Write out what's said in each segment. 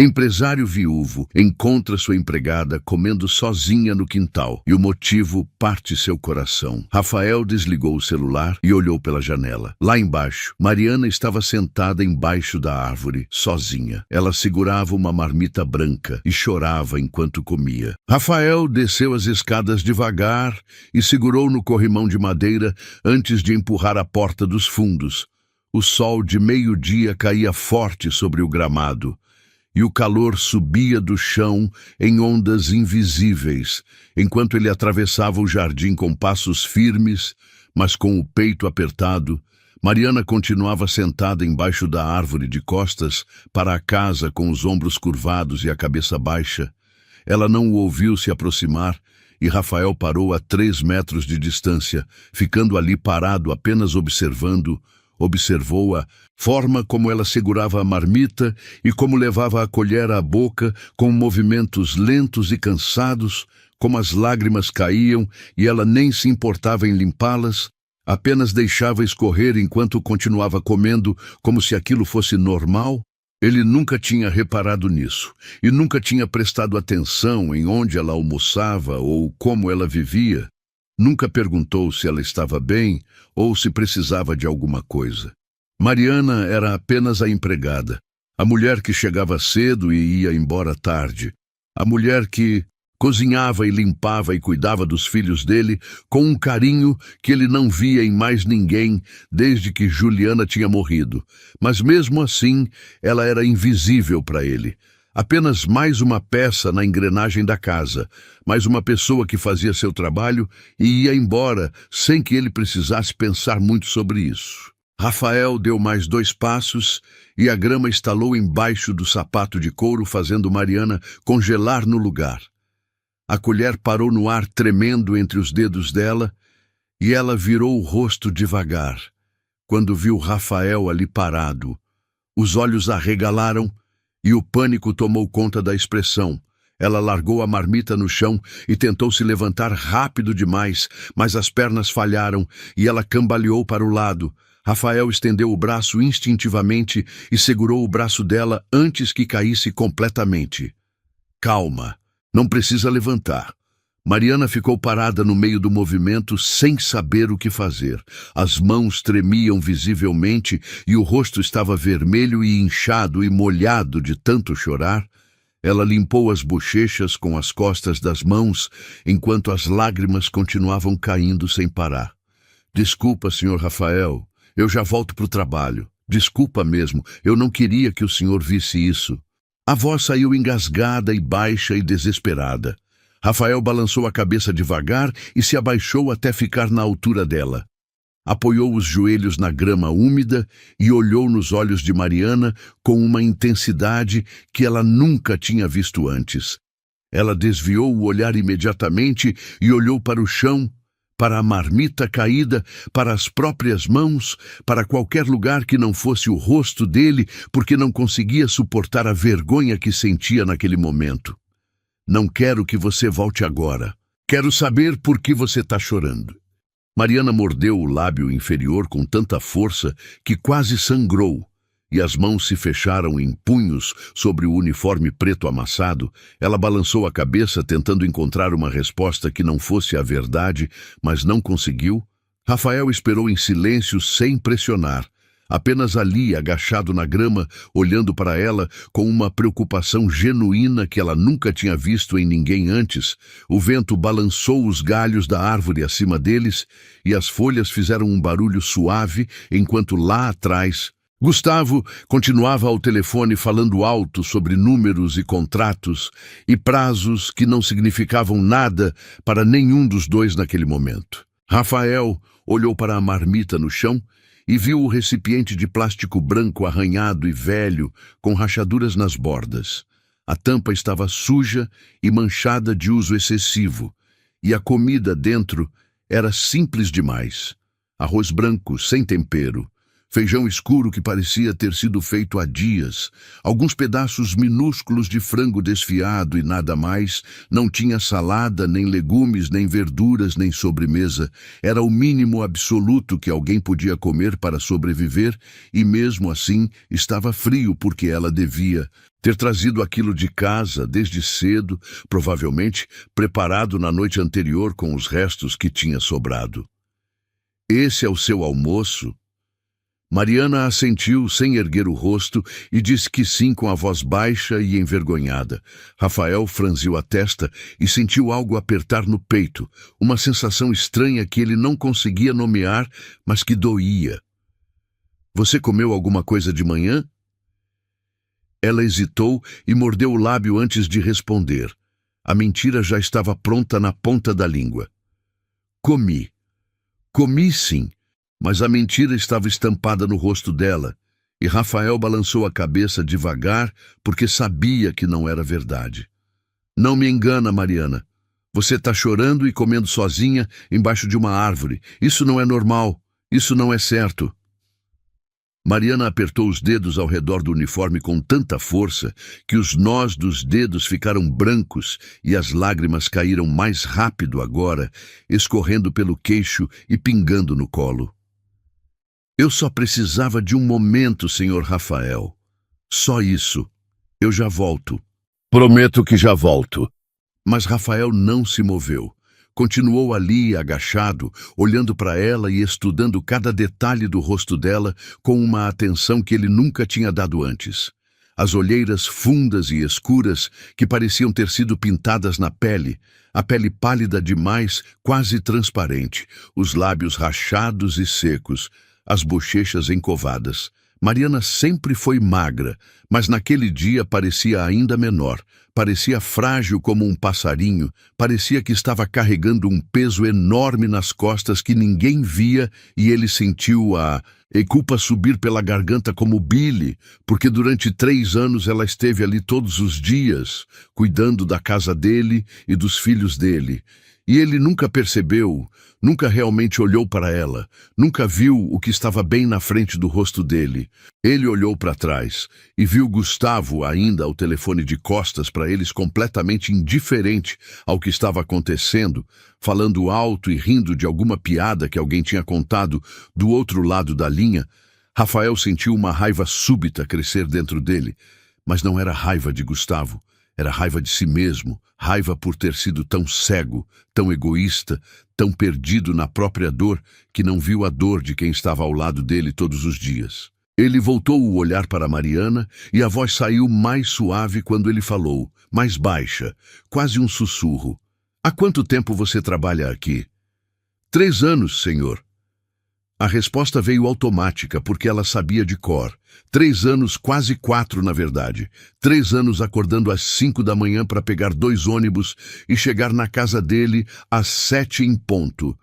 Empresário viúvo encontra sua empregada comendo sozinha no quintal e o motivo parte seu coração. Rafael desligou o celular e olhou pela janela. Lá embaixo, Mariana estava sentada embaixo da árvore, sozinha. Ela segurava uma marmita branca e chorava enquanto comia. Rafael desceu as escadas devagar e segurou no corrimão de madeira antes de empurrar a porta dos fundos. O sol de meio-dia caía forte sobre o gramado. E o calor subia do chão em ondas invisíveis, enquanto ele atravessava o jardim com passos firmes, mas com o peito apertado. Mariana continuava sentada embaixo da árvore de costas para a casa com os ombros curvados e a cabeça baixa. Ela não o ouviu se aproximar e Rafael parou a 3 metros de distância, ficando ali parado apenas observando. Observou a forma como ela segurava a marmita e como levava a colher à boca com movimentos lentos e cansados, como as lágrimas caíam e ela nem se importava em limpá-las, apenas deixava escorrer enquanto continuava comendo como se aquilo fosse normal. Ele nunca tinha reparado nisso e nunca tinha prestado atenção em onde ela almoçava ou como ela vivia. Nunca perguntou se ela estava bem ou se precisava de alguma coisa. Mariana era apenas a empregada, a mulher que chegava cedo e ia embora tarde, a mulher que cozinhava e limpava e cuidava dos filhos dele com um carinho que ele não via em mais ninguém desde que Juliana tinha morrido. Mas mesmo assim, ela era invisível para ele. Apenas mais uma peça na engrenagem da casa, mais uma pessoa que fazia seu trabalho e ia embora sem que ele precisasse pensar muito sobre isso. Rafael deu mais 2 passos e a grama estalou embaixo do sapato de couro, fazendo Mariana congelar no lugar. A colher parou no ar tremendo entre os dedos dela e ela virou o rosto devagar, quando viu Rafael ali parado. Os olhos arregalaram e o pânico tomou conta da expressão. Ela largou a marmita no chão e tentou se levantar rápido demais, mas as pernas falharam e ela cambaleou para o lado. Rafael estendeu o braço instintivamente e segurou o braço dela antes que caísse completamente. Calma, não precisa levantar. Mariana ficou parada no meio do movimento sem saber o que fazer. As mãos tremiam visivelmente e o rosto estava vermelho e inchado e molhado de tanto chorar. Ela limpou as bochechas com as costas das mãos, enquanto as lágrimas continuavam caindo sem parar. Desculpa, senhor Rafael, eu já volto para o trabalho. Desculpa mesmo, eu não queria que o senhor visse isso. A voz saiu engasgada e baixa e desesperada. Rafael balançou a cabeça devagar e se abaixou até ficar na altura dela. Apoiou os joelhos na grama úmida e olhou nos olhos de Mariana com uma intensidade que ela nunca tinha visto antes. Ela desviou o olhar imediatamente e olhou para o chão, para a marmita caída, para as próprias mãos, para qualquer lugar que não fosse o rosto dele, porque não conseguia suportar a vergonha que sentia naquele momento. Não quero que você volte agora. Quero saber por que você está chorando. Mariana mordeu o lábio inferior com tanta força que quase sangrou, e as mãos se fecharam em punhos sobre o uniforme preto amassado. Ela balançou a cabeça tentando encontrar uma resposta que não fosse a verdade, mas não conseguiu. Rafael esperou em silêncio sem pressionar. Apenas ali, agachado na grama, olhando para ela com uma preocupação genuína que ela nunca tinha visto em ninguém antes. O vento balançou os galhos da árvore acima deles e as folhas fizeram um barulho suave, enquanto lá atrás Gustavo continuava ao telefone falando alto sobre números e contratos e prazos que não significavam nada para nenhum dos dois naquele momento. Rafael olhou para a marmita no chão e viu o recipiente de plástico branco arranhado e velho, com rachaduras nas bordas. A tampa estava suja e manchada de uso excessivo, e a comida dentro era simples demais. Arroz branco, sem tempero, Feijão escuro que parecia ter sido feito há dias. Alguns pedaços minúsculos de frango desfiado e nada mais. Não tinha salada, nem legumes, nem verduras, nem sobremesa. Era o mínimo absoluto que alguém podia comer para sobreviver, e mesmo assim estava frio porque ela devia ter trazido aquilo de casa desde cedo, provavelmente preparado na noite anterior com os restos que tinha sobrado. Esse é o seu almoço? Mariana assentiu sem erguer o rosto e disse que sim com a voz baixa e envergonhada. Rafael franziu a testa e sentiu algo apertar no peito, uma sensação estranha que ele não conseguia nomear, mas que doía. Você comeu alguma coisa de manhã? Ela hesitou e mordeu o lábio antes de responder. A mentira já estava pronta na ponta da língua. Comi. Comi sim. Mas a mentira estava estampada no rosto dela, e Rafael balançou a cabeça devagar, porque sabia que não era verdade. Não me engana, Mariana. Você está chorando e comendo sozinha embaixo de uma árvore. Isso não é normal. Isso não é certo. Mariana apertou os dedos ao redor do uniforme com tanta força que os nós dos dedos ficaram brancos e as lágrimas caíram mais rápido agora, escorrendo pelo queixo e pingando no colo. Eu só precisava de um momento, senhor Rafael. Só isso. Eu já volto. Prometo que já volto. Mas Rafael não se moveu. Continuou ali, agachado, olhando para ela e estudando cada detalhe do rosto dela com uma atenção que ele nunca tinha dado antes. As olheiras fundas e escuras que pareciam ter sido pintadas na pele, a pele pálida demais, quase transparente, os lábios rachados e secos, as bochechas encovadas. Mariana sempre foi magra, mas naquele dia parecia ainda menor. Parecia frágil como um passarinho, parecia que estava carregando um peso enorme nas costas que ninguém via, e ele sentiu a culpa subir pela garganta como bile, porque durante 3 anos ela esteve ali todos os dias, cuidando da casa dele e dos filhos dele. E ele nunca percebeu, nunca realmente olhou para ela, nunca viu o que estava bem na frente do rosto dele. Ele olhou para trás e viu Gustavo ainda ao telefone de costas para eles, completamente indiferente ao que estava acontecendo, falando alto e rindo de alguma piada que alguém tinha contado do outro lado da linha. Rafael sentiu uma raiva súbita crescer dentro dele, mas não era raiva de Gustavo. Era raiva de si mesmo, raiva por ter sido tão cego, tão egoísta, tão perdido na própria dor, que não viu a dor de quem estava ao lado dele todos os dias. Ele voltou o olhar para Mariana e a voz saiu mais suave quando ele falou, mais baixa, quase um sussurro. Há quanto tempo você trabalha aqui? 3 anos, senhor. A resposta veio automática, porque ela sabia de cor. 3 anos, quase 4, na verdade. 3 anos acordando às 5 da manhã para pegar 2 ônibus e chegar na casa dele às 7 em ponto.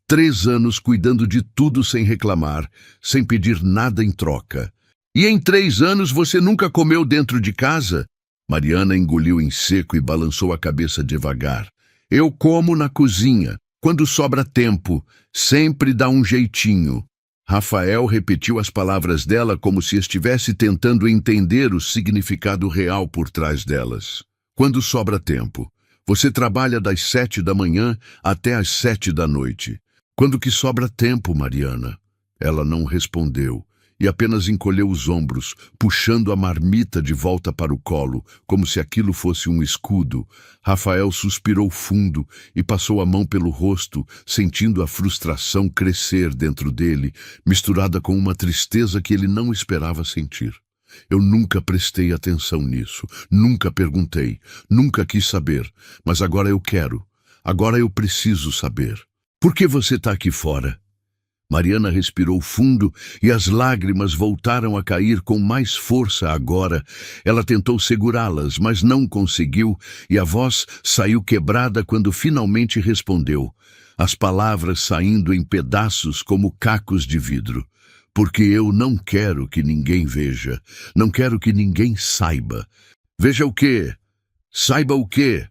3 anos cuidando de tudo sem reclamar, sem pedir nada em troca. E em 3 anos você nunca comeu dentro de casa? Mariana engoliu em seco e balançou a cabeça devagar. Eu como na cozinha. Quando sobra tempo, sempre dá um jeitinho. Rafael repetiu as palavras dela como se estivesse tentando entender o significado real por trás delas. Quando sobra tempo, você trabalha das 7 da manhã até às 7 da noite. Quando que sobra tempo, Mariana? Ela não respondeu e apenas encolheu os ombros, puxando a marmita de volta para o colo, como se aquilo fosse um escudo. Rafael suspirou fundo e passou a mão pelo rosto, sentindo a frustração crescer dentro dele, misturada com uma tristeza que ele não esperava sentir. Eu nunca prestei atenção nisso, nunca perguntei, nunca quis saber, mas agora eu quero, agora eu preciso saber. Por que você está aqui fora? Mariana respirou fundo e as lágrimas voltaram a cair com mais força agora. Ela tentou segurá-las, mas não conseguiu, e a voz saiu quebrada quando finalmente respondeu, as palavras saindo em pedaços como cacos de vidro. Porque eu não quero que ninguém veja, não quero que ninguém saiba. Veja o quê? Saiba o quê?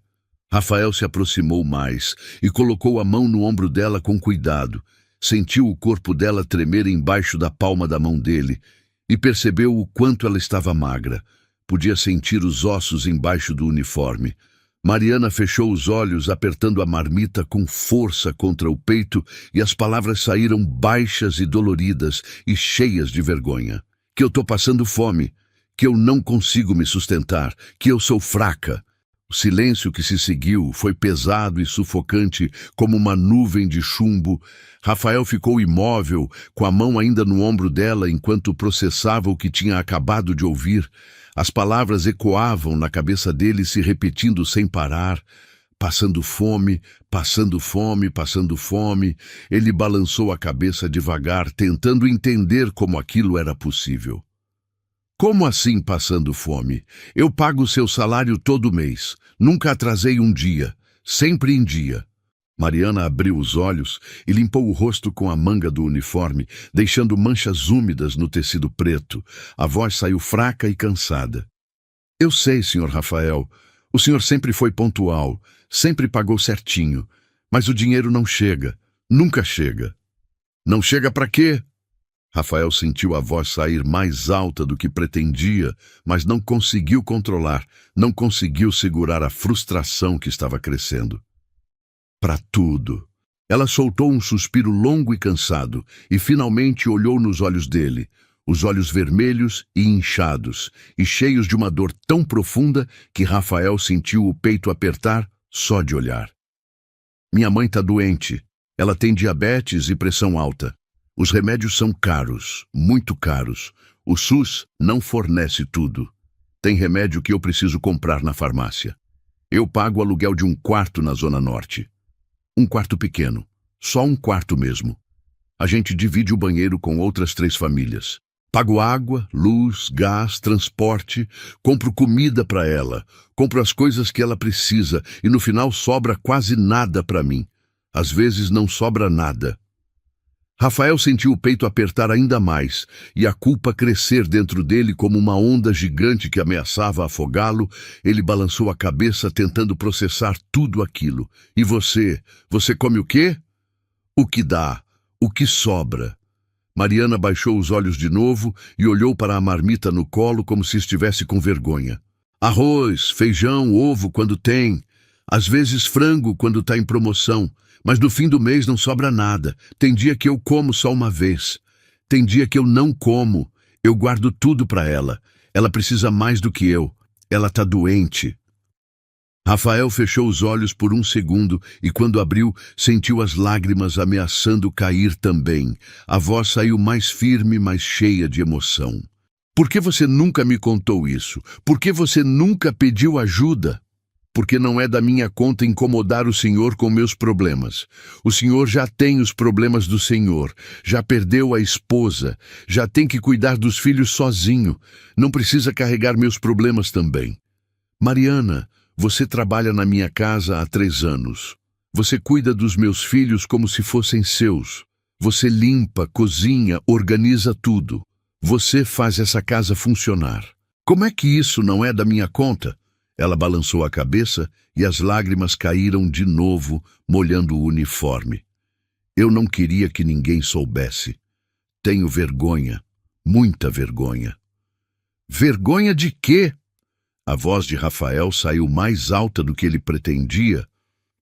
Rafael se aproximou mais e colocou a mão no ombro dela com cuidado. sentiu o corpo dela tremer embaixo da palma da mão dele e percebeu o quanto ela estava magra. Podia sentir os ossos embaixo do uniforme. Mariana fechou os olhos, apertando a marmita com força contra o peito, e as palavras saíram baixas e doloridas e cheias de vergonha. Que eu tô passando fome, que eu não consigo me sustentar, que eu sou fraca. O silêncio que se seguiu foi pesado e sufocante como uma nuvem de chumbo. Rafael ficou imóvel, com a mão ainda no ombro dela enquanto processava o que tinha acabado de ouvir. As palavras ecoavam na cabeça dele, se repetindo sem parar. Passando fome, passando fome, passando fome. Ele balançou a cabeça devagar, tentando entender como aquilo era possível. Como assim passando fome? Eu pago seu salário todo mês. Nunca atrasei um dia. Sempre em dia. Mariana abriu os olhos e limpou o rosto com a manga do uniforme, deixando manchas úmidas no tecido preto. A voz saiu fraca e cansada. Eu sei, senhor Rafael. O senhor sempre foi pontual, sempre pagou certinho. Mas o dinheiro não chega. Nunca chega. Não chega para quê? Rafael sentiu a voz sair mais alta do que pretendia, mas não conseguiu controlar, não conseguiu segurar a frustração que estava crescendo. Para tudo. Ela soltou um suspiro longo e cansado e finalmente olhou nos olhos dele, os olhos vermelhos e inchados, e cheios de uma dor tão profunda que Rafael sentiu o peito apertar só de olhar. Minha mãe está doente. Ela tem diabetes e pressão alta. Os remédios são caros, muito caros. O SUS não fornece tudo. Tem remédio que eu preciso comprar na farmácia. Eu pago o aluguel de um quarto na Zona Norte. Um quarto pequeno, só um quarto mesmo. A gente divide o banheiro com outras 3 famílias. Pago água, luz, gás, transporte, compro comida para ela, compro as coisas que ela precisa e no final sobra quase nada para mim. Às vezes não sobra nada. Rafael sentiu o peito apertar ainda mais e a culpa crescer dentro dele como uma onda gigante que ameaçava afogá-lo. Ele balançou a cabeça tentando processar tudo aquilo. E você? Você come o quê? O que dá? O que sobra? Mariana baixou os olhos de novo e olhou para a marmita no colo como se estivesse com vergonha. Arroz, feijão, ovo quando tem. Às vezes frango quando está em promoção. Mas no fim do mês não sobra nada. Tem dia que eu como só uma vez. Tem dia que eu não como. Eu guardo tudo para ela. Ela precisa mais do que eu. Ela está doente. Rafael fechou os olhos por um segundo e quando abriu, sentiu as lágrimas ameaçando cair também. A voz saiu mais firme, mais cheia de emoção. Por que você nunca me contou isso? Por que você nunca pediu ajuda? Porque não é da minha conta incomodar o Senhor com meus problemas. O Senhor já tem os problemas do Senhor, já perdeu a esposa, já tem que cuidar dos filhos sozinho, não precisa carregar meus problemas também. Mariana, você trabalha na minha casa há 3 anos. Você cuida dos meus filhos como se fossem seus. Você limpa, cozinha, organiza tudo. Você faz essa casa funcionar. Como é que isso não é da minha conta? Ela balançou a cabeça e as lágrimas caíram de novo, molhando o uniforme. Eu não queria que ninguém soubesse. Tenho vergonha, muita vergonha. Vergonha de quê? A voz de Rafael saiu mais alta do que ele pretendia,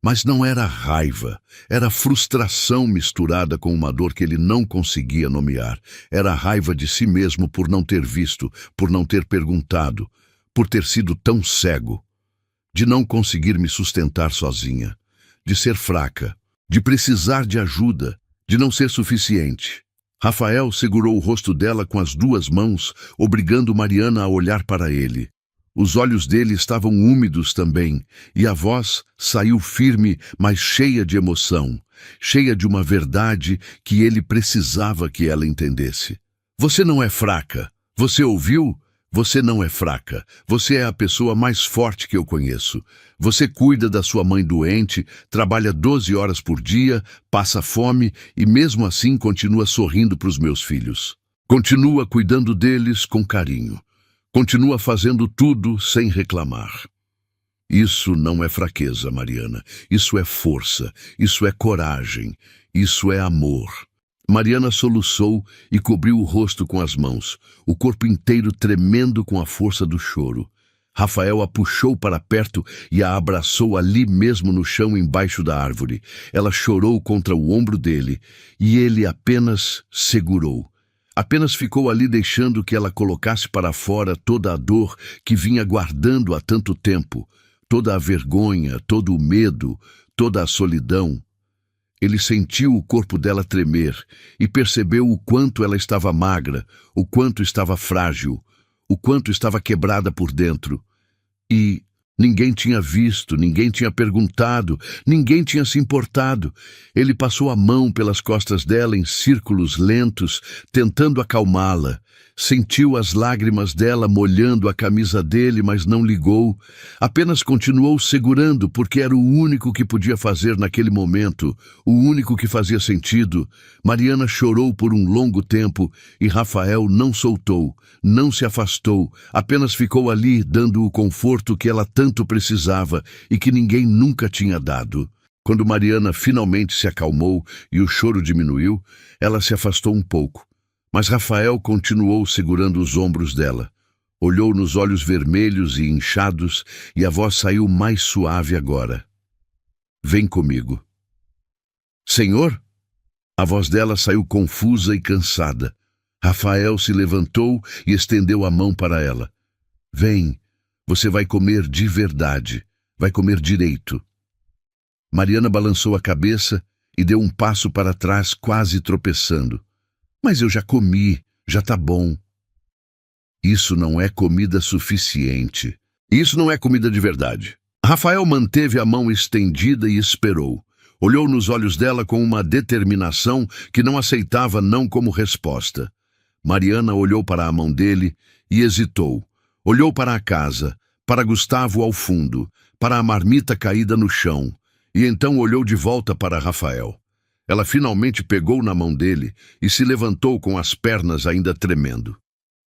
mas não era raiva, era frustração misturada com uma dor que ele não conseguia nomear. Era a raiva de si mesmo por não ter visto, por não ter perguntado, por ter sido tão cego, de não conseguir me sustentar sozinha, de ser fraca, de precisar de ajuda, de não ser suficiente. Rafael segurou o rosto dela com as 2 mãos, obrigando Mariana a olhar para ele. Os olhos dele estavam úmidos também, e a voz saiu firme, mas cheia de emoção, cheia de uma verdade que ele precisava que ela entendesse. Você não é fraca. Você ouviu? Você não é fraca. Você é a pessoa mais forte que eu conheço. Você cuida da sua mãe doente, trabalha 12 horas por dia, passa fome e mesmo assim continua sorrindo para os meus filhos. Continua cuidando deles com carinho. Continua fazendo tudo sem reclamar. Isso não é fraqueza, Mariana. Isso é força. Isso é coragem. Isso é amor. Mariana soluçou e cobriu o rosto com as mãos, o corpo inteiro tremendo com a força do choro. Rafael a puxou para perto e a abraçou ali mesmo no chão embaixo da árvore. Ela chorou contra o ombro dele e ele apenas segurou. Apenas ficou ali deixando que ela colocasse para fora toda a dor que vinha guardando há tanto tempo, toda a vergonha, todo o medo, toda a solidão. Ele sentiu o corpo dela tremer e percebeu o quanto ela estava magra, o quanto estava frágil, o quanto estava quebrada por dentro. E ninguém tinha visto, ninguém tinha perguntado, ninguém tinha se importado. Ele passou a mão pelas costas dela em círculos lentos, tentando acalmá-la. Sentiu as lágrimas dela molhando a camisa dele, mas não ligou. Apenas continuou segurando, porque era o único que podia fazer naquele momento, o único que fazia sentido. Mariana chorou por um longo tempo e Rafael não soltou, não se afastou, apenas ficou ali dando o conforto que ela tanto precisava e que ninguém nunca tinha dado. Quando Mariana finalmente se acalmou e o choro diminuiu, ela se afastou um pouco. Mas Rafael continuou segurando os ombros dela. Olhou nos olhos vermelhos e inchados e a voz saiu mais suave agora. Vem comigo. Senhor? A voz dela saiu confusa e cansada. Rafael se levantou e estendeu a mão para ela. Vem, você vai comer de verdade, vai comer direito. Mariana balançou a cabeça e deu um passo para trás, quase tropeçando. Mas eu já comi, já tá bom. Isso não é comida suficiente. Isso não é comida de verdade. Rafael manteve a mão estendida e esperou. Olhou nos olhos dela com uma determinação que não aceitava não como resposta. Mariana olhou para a mão dele e hesitou. Olhou para a casa, para Gustavo ao fundo, para a marmita caída no chão, e então olhou de volta para Rafael. Ela finalmente pegou na mão dele e se levantou com as pernas ainda tremendo.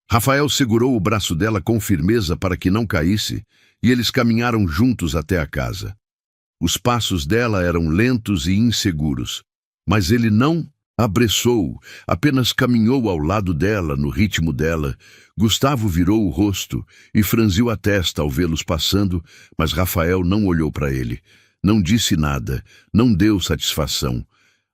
Rafael segurou o braço dela com firmeza para que não caísse, e eles caminharam juntos até a casa. Os passos dela eram lentos e inseguros, mas ele não apressou, apenas caminhou ao lado dela, no ritmo dela. Gustavo virou o rosto e franziu a testa ao vê-los passando, mas Rafael não olhou para ele, não disse nada, não deu satisfação.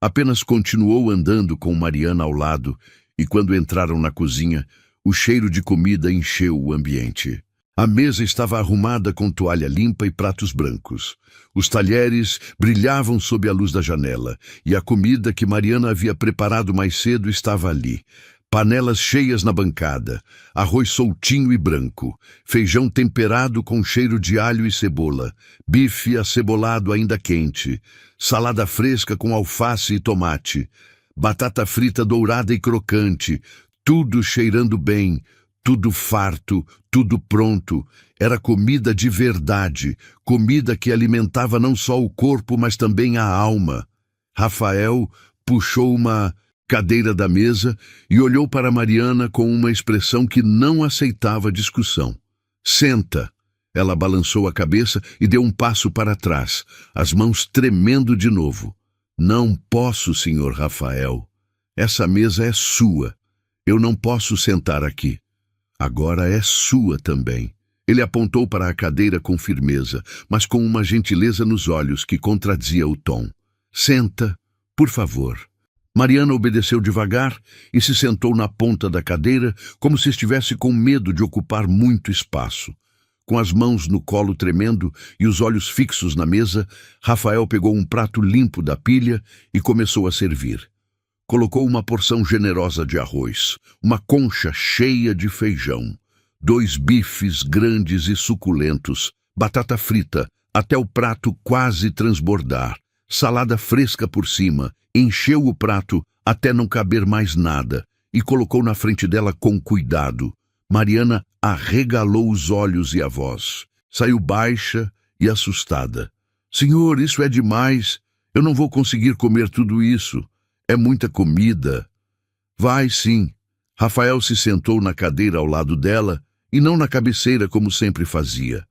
Apenas continuou andando com Mariana ao lado, e quando entraram na cozinha, o cheiro de comida encheu o ambiente. A mesa estava arrumada com toalha limpa e pratos brancos. Os talheres brilhavam sob a luz da janela, e a comida que Mariana havia preparado mais cedo estava ali. Panelas cheias na bancada, arroz soltinho e branco, feijão temperado com cheiro de alho e cebola, bife acebolado ainda quente, salada fresca com alface e tomate, batata frita dourada e crocante, tudo cheirando bem, tudo farto, tudo pronto. Era comida de verdade, comida que alimentava não só o corpo, mas também a alma. Rafael puxou uma cadeira da mesa e olhou para Mariana com uma expressão que não aceitava discussão. Senta. Ela balançou a cabeça e deu um passo para trás, as mãos tremendo de novo. Não posso, senhor Rafael. Essa mesa é sua. Eu não posso sentar aqui. Agora é sua também. Ele apontou para a cadeira com firmeza, mas com uma gentileza nos olhos que contradizia o tom. Senta, por favor. Mariana obedeceu devagar e se sentou na ponta da cadeira, como se estivesse com medo de ocupar muito espaço. Com as mãos no colo tremendo e os olhos fixos na mesa, Rafael pegou um prato limpo da pilha e começou a servir. Colocou uma porção generosa de arroz, uma concha cheia de feijão, 2 bifes grandes e suculentos, batata frita, até o prato quase transbordar, salada fresca por cima. Encheu o prato até não caber mais nada e colocou na frente dela com cuidado. Mariana arregalou os olhos e a voz. Saiu baixa e assustada. Senhor, isso é demais. Eu não vou conseguir comer tudo isso. É muita comida. Vai sim. Rafael se sentou na cadeira ao lado dela e não na cabeceira como sempre fazia.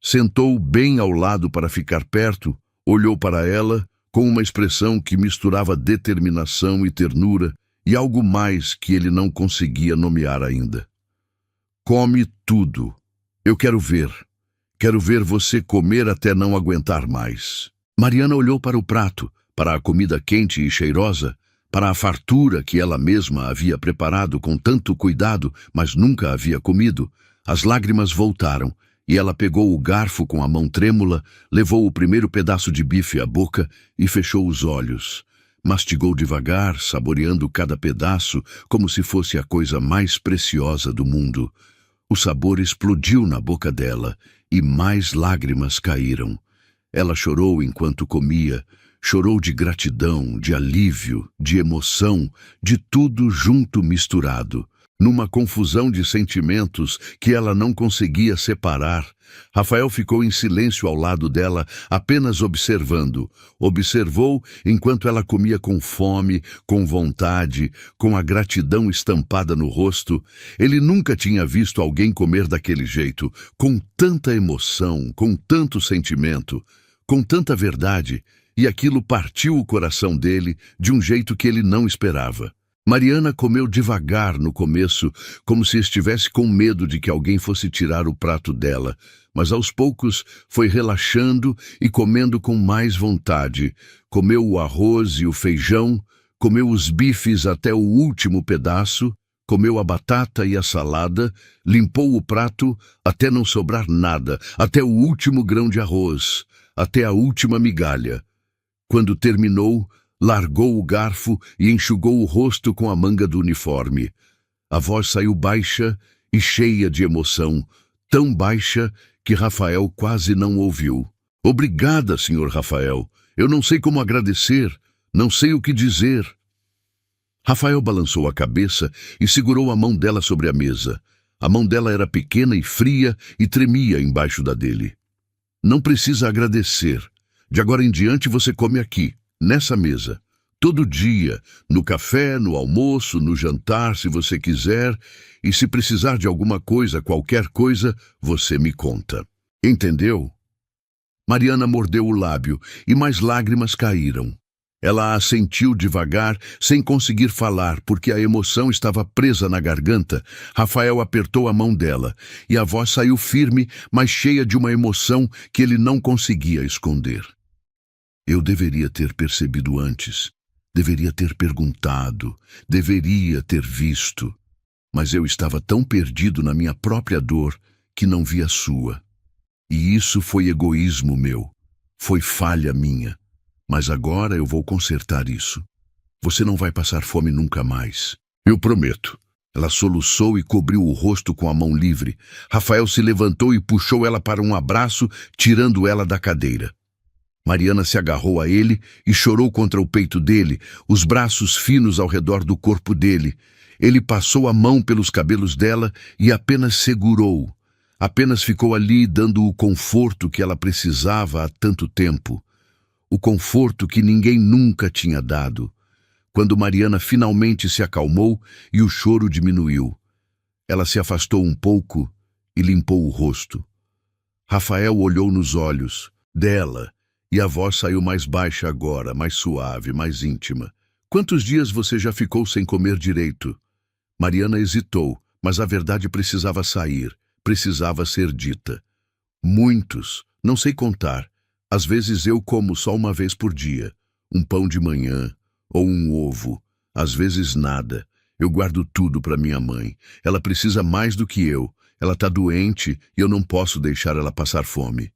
Sentou bem ao lado para ficar perto, olhou para ela, com uma expressão que misturava determinação e ternura e algo mais que ele não conseguia nomear ainda. Come tudo. Eu quero ver. Quero ver você comer até não aguentar mais. Mariana olhou para o prato, para a comida quente e cheirosa, para a fartura que ela mesma havia preparado com tanto cuidado, mas nunca havia comido. As lágrimas voltaram, e ela pegou o garfo com a mão trêmula, levou o primeiro pedaço de bife à boca e fechou os olhos. Mastigou devagar, saboreando cada pedaço como se fosse a coisa mais preciosa do mundo. O sabor explodiu na boca dela e mais lágrimas caíram. Ela chorou enquanto comia, chorou de gratidão, de alívio, de emoção, de tudo junto misturado. Numa confusão de sentimentos que ela não conseguia separar, Rafael ficou em silêncio ao lado dela, apenas observando. Observou enquanto ela comia com fome, com vontade, com a gratidão estampada no rosto. Ele nunca tinha visto alguém comer daquele jeito, com tanta emoção, com tanto sentimento, com tanta verdade, e aquilo partiu o coração dele de um jeito que ele não esperava. Mariana comeu devagar no começo, como se estivesse com medo de que alguém fosse tirar o prato dela, mas aos poucos foi relaxando e comendo com mais vontade. Comeu o arroz e o feijão, comeu os bifes até o último pedaço, comeu a batata e a salada, limpou o prato até não sobrar nada, até o último grão de arroz, até a última migalha. Quando terminou, largou o garfo e enxugou o rosto com a manga do uniforme. A voz saiu baixa e cheia de emoção, tão baixa que Rafael quase não ouviu. Obrigada, senhor Rafael. Eu não sei como agradecer, não sei o que dizer. Rafael balançou a cabeça e segurou a mão dela sobre a mesa. A mão dela era pequena e fria e tremia embaixo da dele. Não precisa agradecer. De agora em diante você come aqui, nessa mesa. Todo dia, no café, no almoço, no jantar, se você quiser, e se precisar de alguma coisa, qualquer coisa, você me conta. Entendeu? Mariana mordeu o lábio e mais lágrimas caíram. Ela assentiu devagar, sem conseguir falar, porque a emoção estava presa na garganta. Rafael apertou a mão dela, e a voz saiu firme, mas cheia de uma emoção que ele não conseguia esconder. Eu deveria ter percebido antes, deveria ter perguntado, deveria ter visto. Mas eu estava tão perdido na minha própria dor que não vi a sua. E isso foi egoísmo meu, foi falha minha. Mas agora eu vou consertar isso. Você não vai passar fome nunca mais. Eu prometo. Ela soluçou e cobriu o rosto com a mão livre. Rafael se levantou e puxou ela para um abraço, tirando ela da cadeira. Mariana se agarrou a ele e chorou contra o peito dele, os braços finos ao redor do corpo dele. Ele passou a mão pelos cabelos dela e apenas segurou. Apenas ficou ali dando o conforto que ela precisava há tanto tempo. O conforto que ninguém nunca tinha dado. Quando Mariana finalmente se acalmou e o choro diminuiu, ela se afastou um pouco e limpou o rosto. Rafael olhou nos olhos dela e a voz saiu mais baixa agora, mais suave, mais íntima. Quantos dias você já ficou sem comer direito? Mariana hesitou, mas a verdade precisava sair, precisava ser dita. Muitos, não sei contar. Às vezes eu como só uma vez por dia, um pão de manhã ou um ovo, às vezes nada. Eu guardo tudo para minha mãe. Ela precisa mais do que eu. Ela está doente e eu não posso deixar ela passar fome.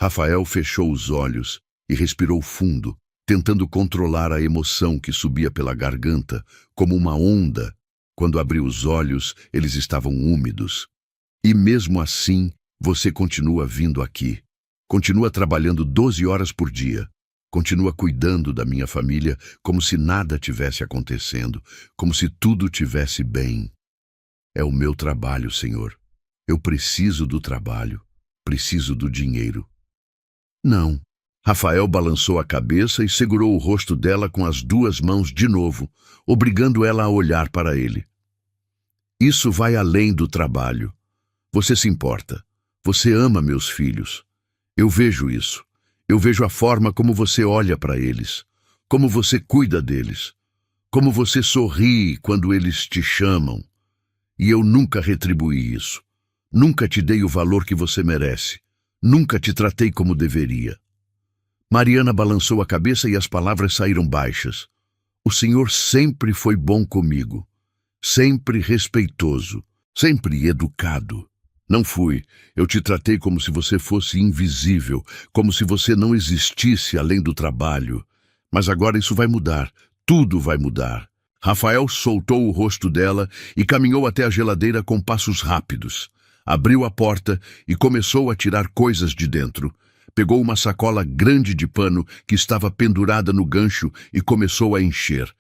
Rafael fechou os olhos e respirou fundo, tentando controlar a emoção que subia pela garganta, como uma onda. Quando abriu os olhos, eles estavam úmidos. E mesmo assim, você continua vindo aqui. Continua trabalhando 12 horas por dia. Continua cuidando da minha família como se nada tivesse acontecendo, como se tudo tivesse bem. É o meu trabalho, Senhor. Eu preciso do trabalho. Preciso do dinheiro. Não. Rafael balançou a cabeça e segurou o rosto dela com as duas mãos de novo, obrigando ela a olhar para ele. Isso vai além do trabalho. Você se importa. Você ama meus filhos. Eu vejo isso. Eu vejo a forma como você olha para eles, como você cuida deles, como você sorri quando eles te chamam. E eu nunca retribuí isso. Nunca te dei o valor que você merece. Nunca te tratei como deveria. Mariana balançou a cabeça e as palavras saíram baixas. O Senhor sempre foi bom comigo. Sempre respeitoso. Sempre educado. Não fui. Eu te tratei como se você fosse invisível, como se você não existisse além do trabalho. Mas agora isso vai mudar. Tudo vai mudar. Rafael soltou o rosto dela e caminhou até a geladeira com passos rápidos. Abriu a porta e começou a tirar coisas de dentro. Pegou uma sacola grande de pano que estava pendurada no gancho e começou a encher.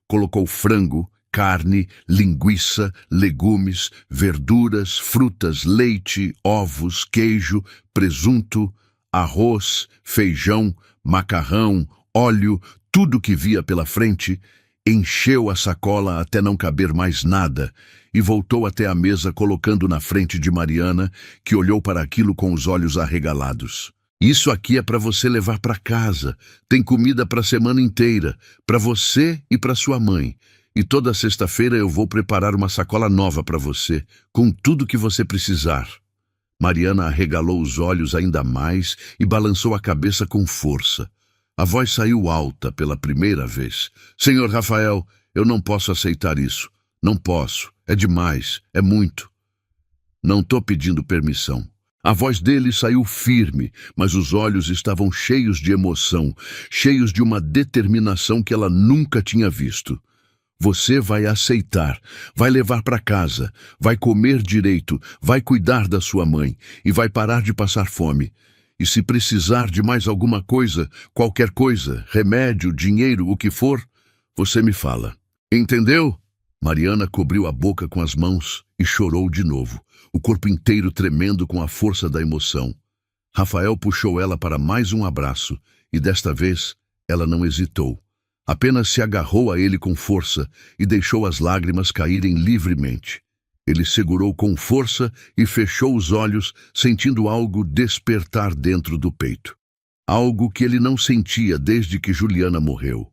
Colocou frango, carne, linguiça, legumes, verduras, frutas, leite, ovos, queijo, presunto, arroz, feijão, macarrão, óleo, tudo que via pela frente. Encheu a sacola até não caber mais nada e voltou até a mesa colocando na frente de Mariana, que olhou para aquilo com os olhos arregalados. Isso aqui é para você levar para casa. Tem comida para a semana inteira, para você e para sua mãe. E toda sexta-feira eu vou preparar uma sacola nova para você, com tudo que você precisar. Mariana arregalou os olhos ainda mais e balançou a cabeça com força. A voz saiu alta pela primeira vez. Senhor Rafael, eu não posso aceitar isso. Não posso. É demais. É muito. Não estou pedindo permissão. A voz dele saiu firme, mas os olhos estavam cheios de emoção, cheios de uma determinação que ela nunca tinha visto. Você vai aceitar, vai levar para casa, vai comer direito, vai cuidar da sua mãe e vai parar de passar fome. E se precisar de mais alguma coisa, qualquer coisa, remédio, dinheiro, o que for, você me fala. Entendeu? Mariana cobriu a boca com as mãos e chorou de novo, o corpo inteiro tremendo com a força da emoção. Rafael puxou ela para mais um abraço e desta vez ela não hesitou. Apenas se agarrou a ele com força e deixou as lágrimas caírem livremente. Ele segurou com força e fechou os olhos, sentindo algo despertar dentro do peito. Algo que ele não sentia desde que Juliana morreu.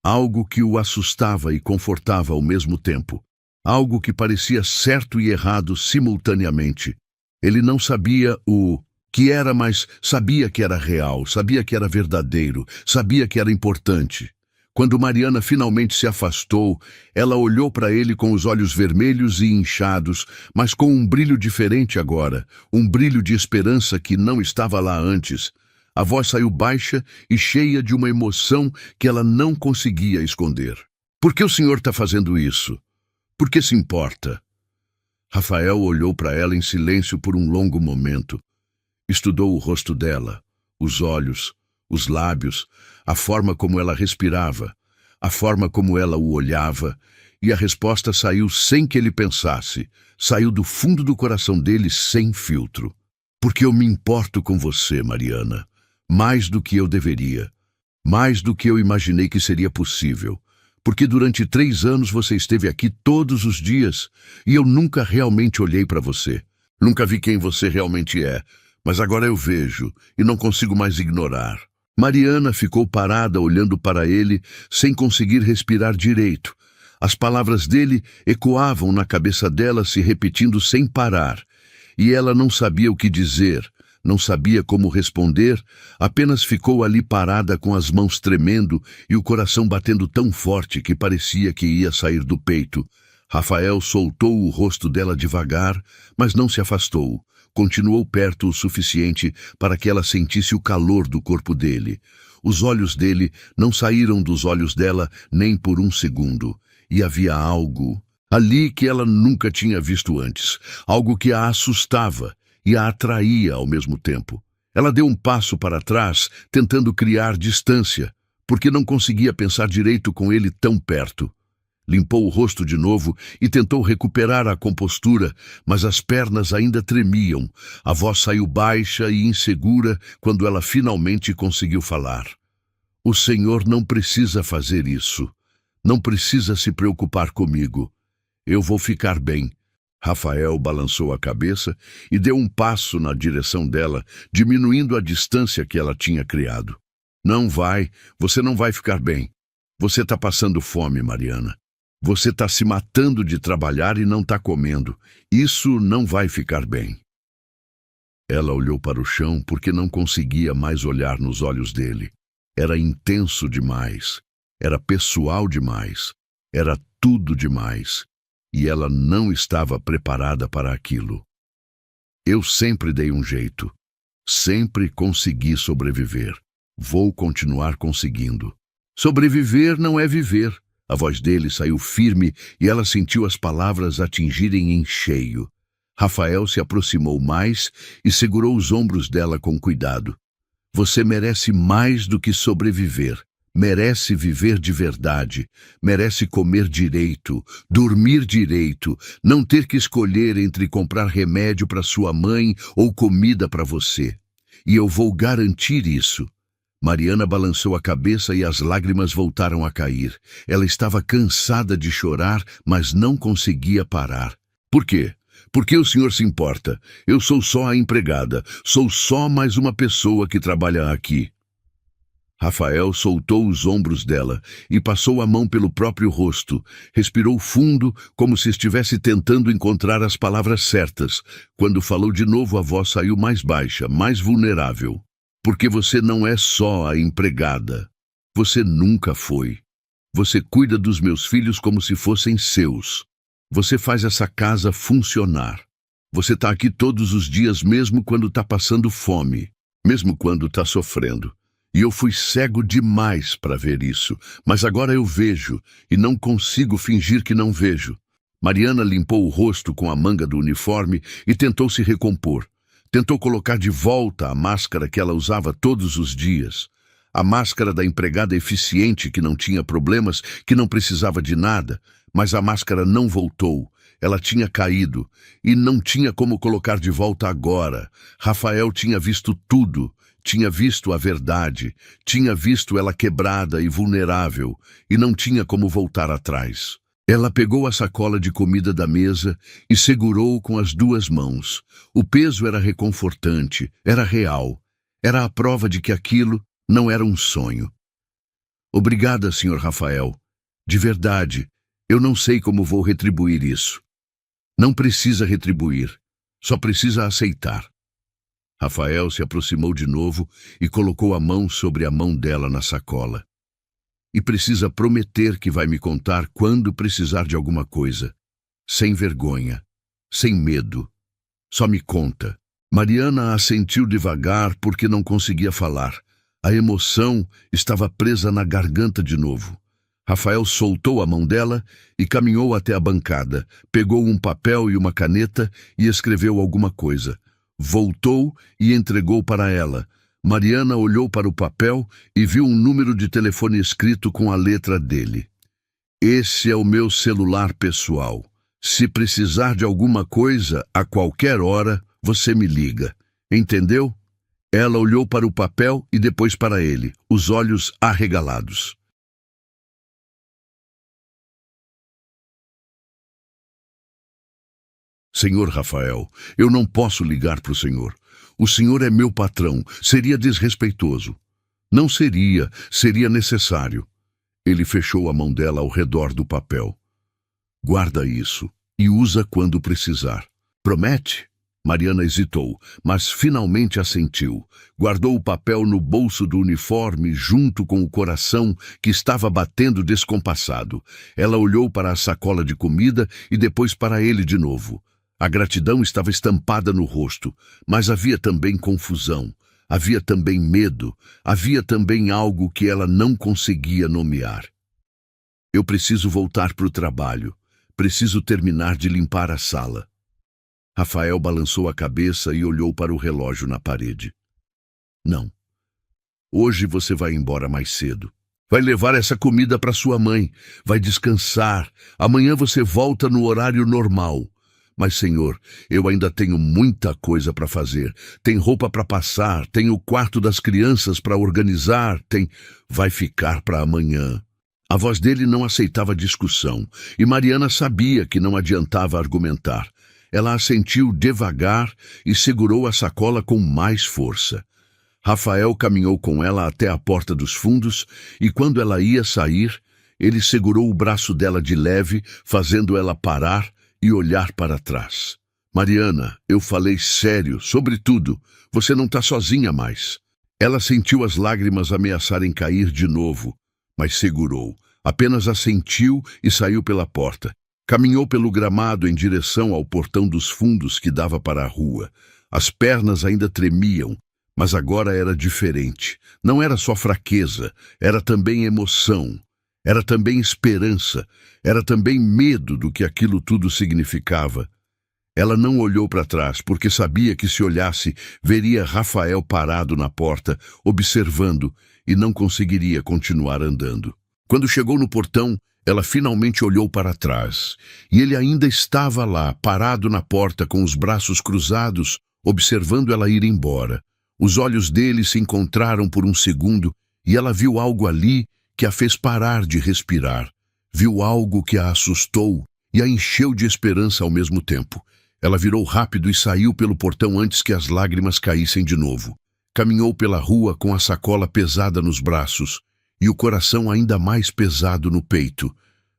Algo que o assustava e confortava ao mesmo tempo. Algo que parecia certo e errado simultaneamente. Ele não sabia o que era, mas sabia que era real, sabia que era verdadeiro, sabia que era importante. Quando Mariana finalmente se afastou, ela olhou para ele com os olhos vermelhos e inchados, mas com um brilho diferente agora, um brilho de esperança que não estava lá antes. A voz saiu baixa e cheia de uma emoção que ela não conseguia esconder. Por que o senhor está fazendo isso? Por que se importa? Rafael olhou para ela em silêncio por um longo momento. Estudou o rosto dela, os olhos, os lábios, a forma como ela respirava, a forma como ela o olhava, e a resposta saiu sem que ele pensasse, saiu do fundo do coração dele sem filtro. Porque eu me importo com você, Mariana, mais do que eu deveria, mais do que eu imaginei que seria possível, porque durante 3 anos você esteve aqui todos os dias, e eu nunca realmente olhei para você, nunca vi quem você realmente é, mas agora eu vejo, e não consigo mais ignorar. Mariana ficou parada olhando para ele, sem conseguir respirar direito. As palavras dele ecoavam na cabeça dela, se repetindo sem parar. E ela não sabia o que dizer, não sabia como responder, apenas ficou ali parada com as mãos tremendo e o coração batendo tão forte que parecia que ia sair do peito. Rafael soltou o rosto dela devagar, mas não se afastou. Continuou perto o suficiente para que ela sentisse o calor do corpo dele. Os olhos dele não saíram dos olhos dela nem por um segundo. E havia algo ali que ela nunca tinha visto antes. Algo que a assustava e a atraía ao mesmo tempo. Ela deu um passo para trás, tentando criar distância, porque não conseguia pensar direito com ele tão perto. Limpou o rosto de novo e tentou recuperar a compostura, mas as pernas ainda tremiam. A voz saiu baixa e insegura quando ela finalmente conseguiu falar. O senhor não precisa fazer isso. Não precisa se preocupar comigo. Eu vou ficar bem. Rafael balançou a cabeça e deu um passo na direção dela, diminuindo a distância que ela tinha criado. Não vai, você não vai ficar bem. Você está passando fome, Mariana. Você está se matando de trabalhar e não está comendo. Isso não vai ficar bem. Ela olhou para o chão porque não conseguia mais olhar nos olhos dele. Era intenso demais. Era pessoal demais. Era tudo demais. E ela não estava preparada para aquilo. Eu sempre dei um jeito. Sempre consegui sobreviver. Vou continuar conseguindo. Sobreviver não é viver. A voz dele saiu firme e ela sentiu as palavras atingirem em cheio. Rafael se aproximou mais e segurou os ombros dela com cuidado. Você merece mais do que sobreviver. Merece viver de verdade. Merece comer direito, dormir direito, não ter que escolher entre comprar remédio para sua mãe ou comida para você. E eu vou garantir isso. Mariana balançou a cabeça e as lágrimas voltaram a cair. Ela estava cansada de chorar, mas não conseguia parar. Por quê? Por que o senhor se importa? Eu sou só a empregada. Sou só mais uma pessoa que trabalha aqui. Rafael soltou os ombros dela e passou a mão pelo próprio rosto. Respirou fundo, como se estivesse tentando encontrar as palavras certas. Quando falou de novo, a voz saiu mais baixa, mais vulnerável. Porque você não é só a empregada. Você nunca foi. Você cuida dos meus filhos como se fossem seus. Você faz essa casa funcionar. Você está aqui todos os dias mesmo quando está passando fome, mesmo quando está sofrendo. E eu fui cego demais para ver isso, mas agora eu vejo e não consigo fingir que não vejo. Mariana limpou o rosto com a manga do uniforme e tentou se recompor. Tentou colocar de volta a máscara que ela usava todos os dias. A máscara da empregada eficiente que não tinha problemas, que não precisava de nada, mas a máscara não voltou. Ela tinha caído e não tinha como colocar de volta agora. Rafael tinha visto tudo, tinha visto a verdade, tinha visto ela quebrada e vulnerável e não tinha como voltar atrás. Ela pegou a sacola de comida da mesa e segurou com as duas mãos. O peso era reconfortante, era real. Era a prova de que aquilo não era um sonho. Obrigada, Sr. Rafael. De verdade, eu não sei como vou retribuir isso. Não precisa retribuir, só precisa aceitar. Rafael se aproximou de novo e colocou a mão sobre a mão dela na sacola. E precisa prometer que vai me contar quando precisar de alguma coisa. Sem vergonha, sem medo. Só me conta. Mariana assentiu devagar porque não conseguia falar. A emoção estava presa na garganta de novo. Rafael soltou a mão dela e caminhou até a bancada. Pegou um papel e uma caneta e escreveu alguma coisa. Voltou e entregou para ela. Mariana olhou para o papel e viu um número de telefone escrito com a letra dele. Esse é o meu celular pessoal. Se precisar de alguma coisa, a qualquer hora, você me liga. Entendeu? Ela olhou para o papel e depois para ele, os olhos arregalados. Senhor Rafael, eu não posso ligar para o senhor. O senhor é meu patrão, seria desrespeitoso. Não seria, seria necessário. Ele fechou a mão dela ao redor do papel. Guarda isso e usa quando precisar. Promete? Mariana hesitou, mas finalmente assentiu. Guardou o papel no bolso do uniforme junto com o coração que estava batendo descompassado. Ela olhou para a sacola de comida e depois para ele de novo. A gratidão estava estampada no rosto, mas havia também confusão, havia também medo, havia também algo que ela não conseguia nomear. Eu preciso voltar para o trabalho, preciso terminar de limpar a sala. Rafael balançou a cabeça e olhou para o relógio na parede. Não. Hoje você vai embora mais cedo. Vai levar essa comida para sua mãe, vai descansar. Amanhã você volta no horário normal. Mas, senhor, eu ainda tenho muita coisa para fazer. Tem roupa para passar, tem o quarto das crianças para organizar, Vai ficar para amanhã. A voz dele não aceitava discussão, e Mariana sabia que não adiantava argumentar. Ela assentiu devagar e segurou a sacola com mais força. Rafael caminhou com ela até a porta dos fundos e, quando ela ia sair, ele segurou o braço dela de leve, fazendo ela parar e olhar para trás. Mariana, eu falei sério, sobre tudo. Você não está sozinha mais. Ela sentiu as lágrimas ameaçarem cair de novo, mas segurou. Apenas assentiu e saiu pela porta. Caminhou pelo gramado em direção ao portão dos fundos que dava para a rua. As pernas ainda tremiam, mas agora era diferente. Não era só fraqueza, era também emoção. Era também esperança. Era também medo do que aquilo tudo significava. Ela não olhou para trás, porque sabia que se olhasse, veria Rafael parado na porta, observando, e não conseguiria continuar andando. Quando chegou no portão, ela finalmente olhou para trás, e ele ainda estava lá, parado na porta, com os braços cruzados, observando ela ir embora. Os olhos dele se encontraram por um segundo, e ela viu algo ali que a fez parar de respirar. Viu algo que a assustou e a encheu de esperança ao mesmo tempo. Ela virou rápido e saiu pelo portão antes que as lágrimas caíssem de novo. Caminhou pela rua com a sacola pesada nos braços e o coração ainda mais pesado no peito.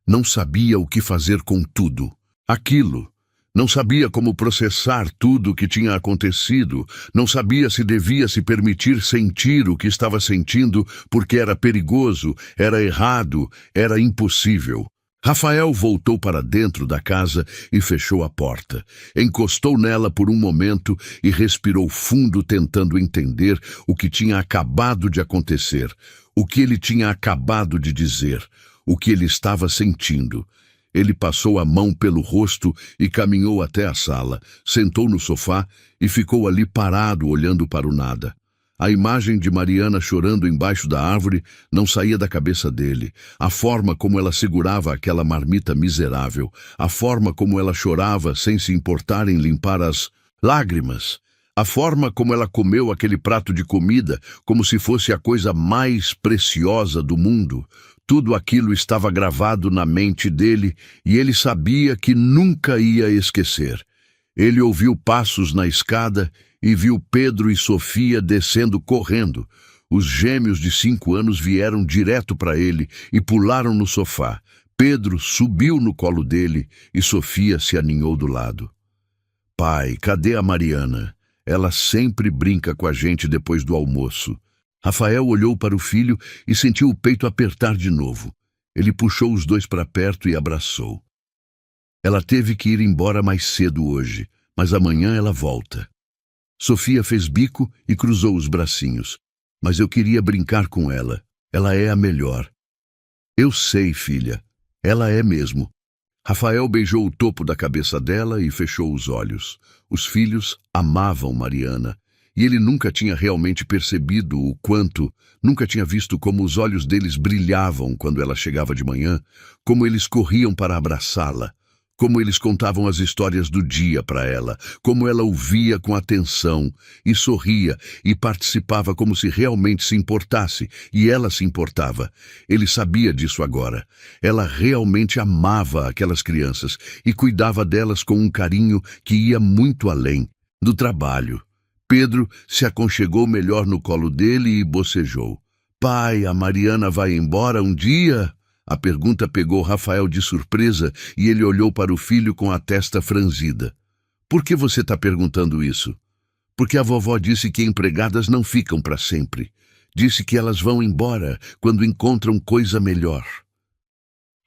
Não sabia o que fazer com tudo. Aquilo. Não sabia como processar tudo o que tinha acontecido. Não sabia se devia se permitir sentir o que estava sentindo porque era perigoso, era errado, era impossível. Rafael voltou para dentro da casa e fechou a porta. Encostou nela por um momento e respirou fundo, tentando entender o que tinha acabado de acontecer, o que ele tinha acabado de dizer, o que ele estava sentindo. Ele passou a mão pelo rosto e caminhou até a sala, sentou no sofá e ficou ali parado, olhando para o nada. A imagem de Mariana chorando embaixo da árvore não saía da cabeça dele. A forma como ela segurava aquela marmita miserável, a forma como ela chorava sem se importar em limpar as lágrimas, a forma como ela comeu aquele prato de comida como se fosse a coisa mais preciosa do mundo. Tudo aquilo estava gravado na mente dele e ele sabia que nunca ia esquecer. Ele ouviu passos na escada e viu Pedro e Sofia descendo correndo. Os gêmeos de 5 anos vieram direto para ele e pularam no sofá. Pedro subiu no colo dele e Sofia se aninhou do lado. Pai, cadê a Mariana? Ela sempre brinca com a gente depois do almoço. Rafael olhou para o filho e sentiu o peito apertar de novo. Ele puxou os dois para perto e abraçou. Ela teve que ir embora mais cedo hoje, mas amanhã ela volta. Sofia fez bico e cruzou os bracinhos. Mas eu queria brincar com ela. Ela é a melhor. Eu sei, filha. Ela é mesmo. Rafael beijou o topo da cabeça dela e fechou os olhos. Os filhos amavam Mariana. E ele nunca tinha realmente percebido o quanto, nunca tinha visto como os olhos deles brilhavam quando ela chegava de manhã, como eles corriam para abraçá-la, como eles contavam as histórias do dia para ela, como ela ouvia com atenção e sorria e participava como se realmente se importasse, e ela se importava. Ele sabia disso agora. Ela realmente amava aquelas crianças e cuidava delas com um carinho que ia muito além do trabalho. Pedro se aconchegou melhor no colo dele e bocejou. Pai, a Mariana vai embora um dia? A pergunta pegou Rafael de surpresa e ele olhou para o filho com a testa franzida. Por que você está perguntando isso? Porque a vovó disse que empregadas não ficam para sempre. Disse que elas vão embora quando encontram coisa melhor.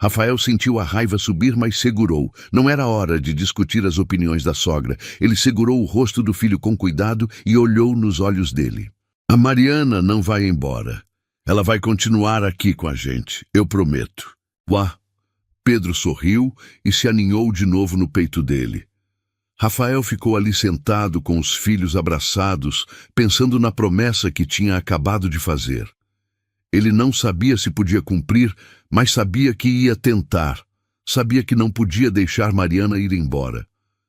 Rafael sentiu a raiva subir, mas segurou. Não era hora de discutir as opiniões da sogra. Ele segurou o rosto do filho com cuidado e olhou nos olhos dele. A Mariana não vai embora. Ela vai continuar aqui com a gente, eu prometo. Uá! Pedro sorriu e se aninhou de novo no peito dele. Rafael ficou ali sentado com os filhos abraçados, pensando na promessa que tinha acabado de fazer. Ele não sabia se podia cumprir, mas sabia que ia tentar. Sabia que não podia deixar Mariana ir embora.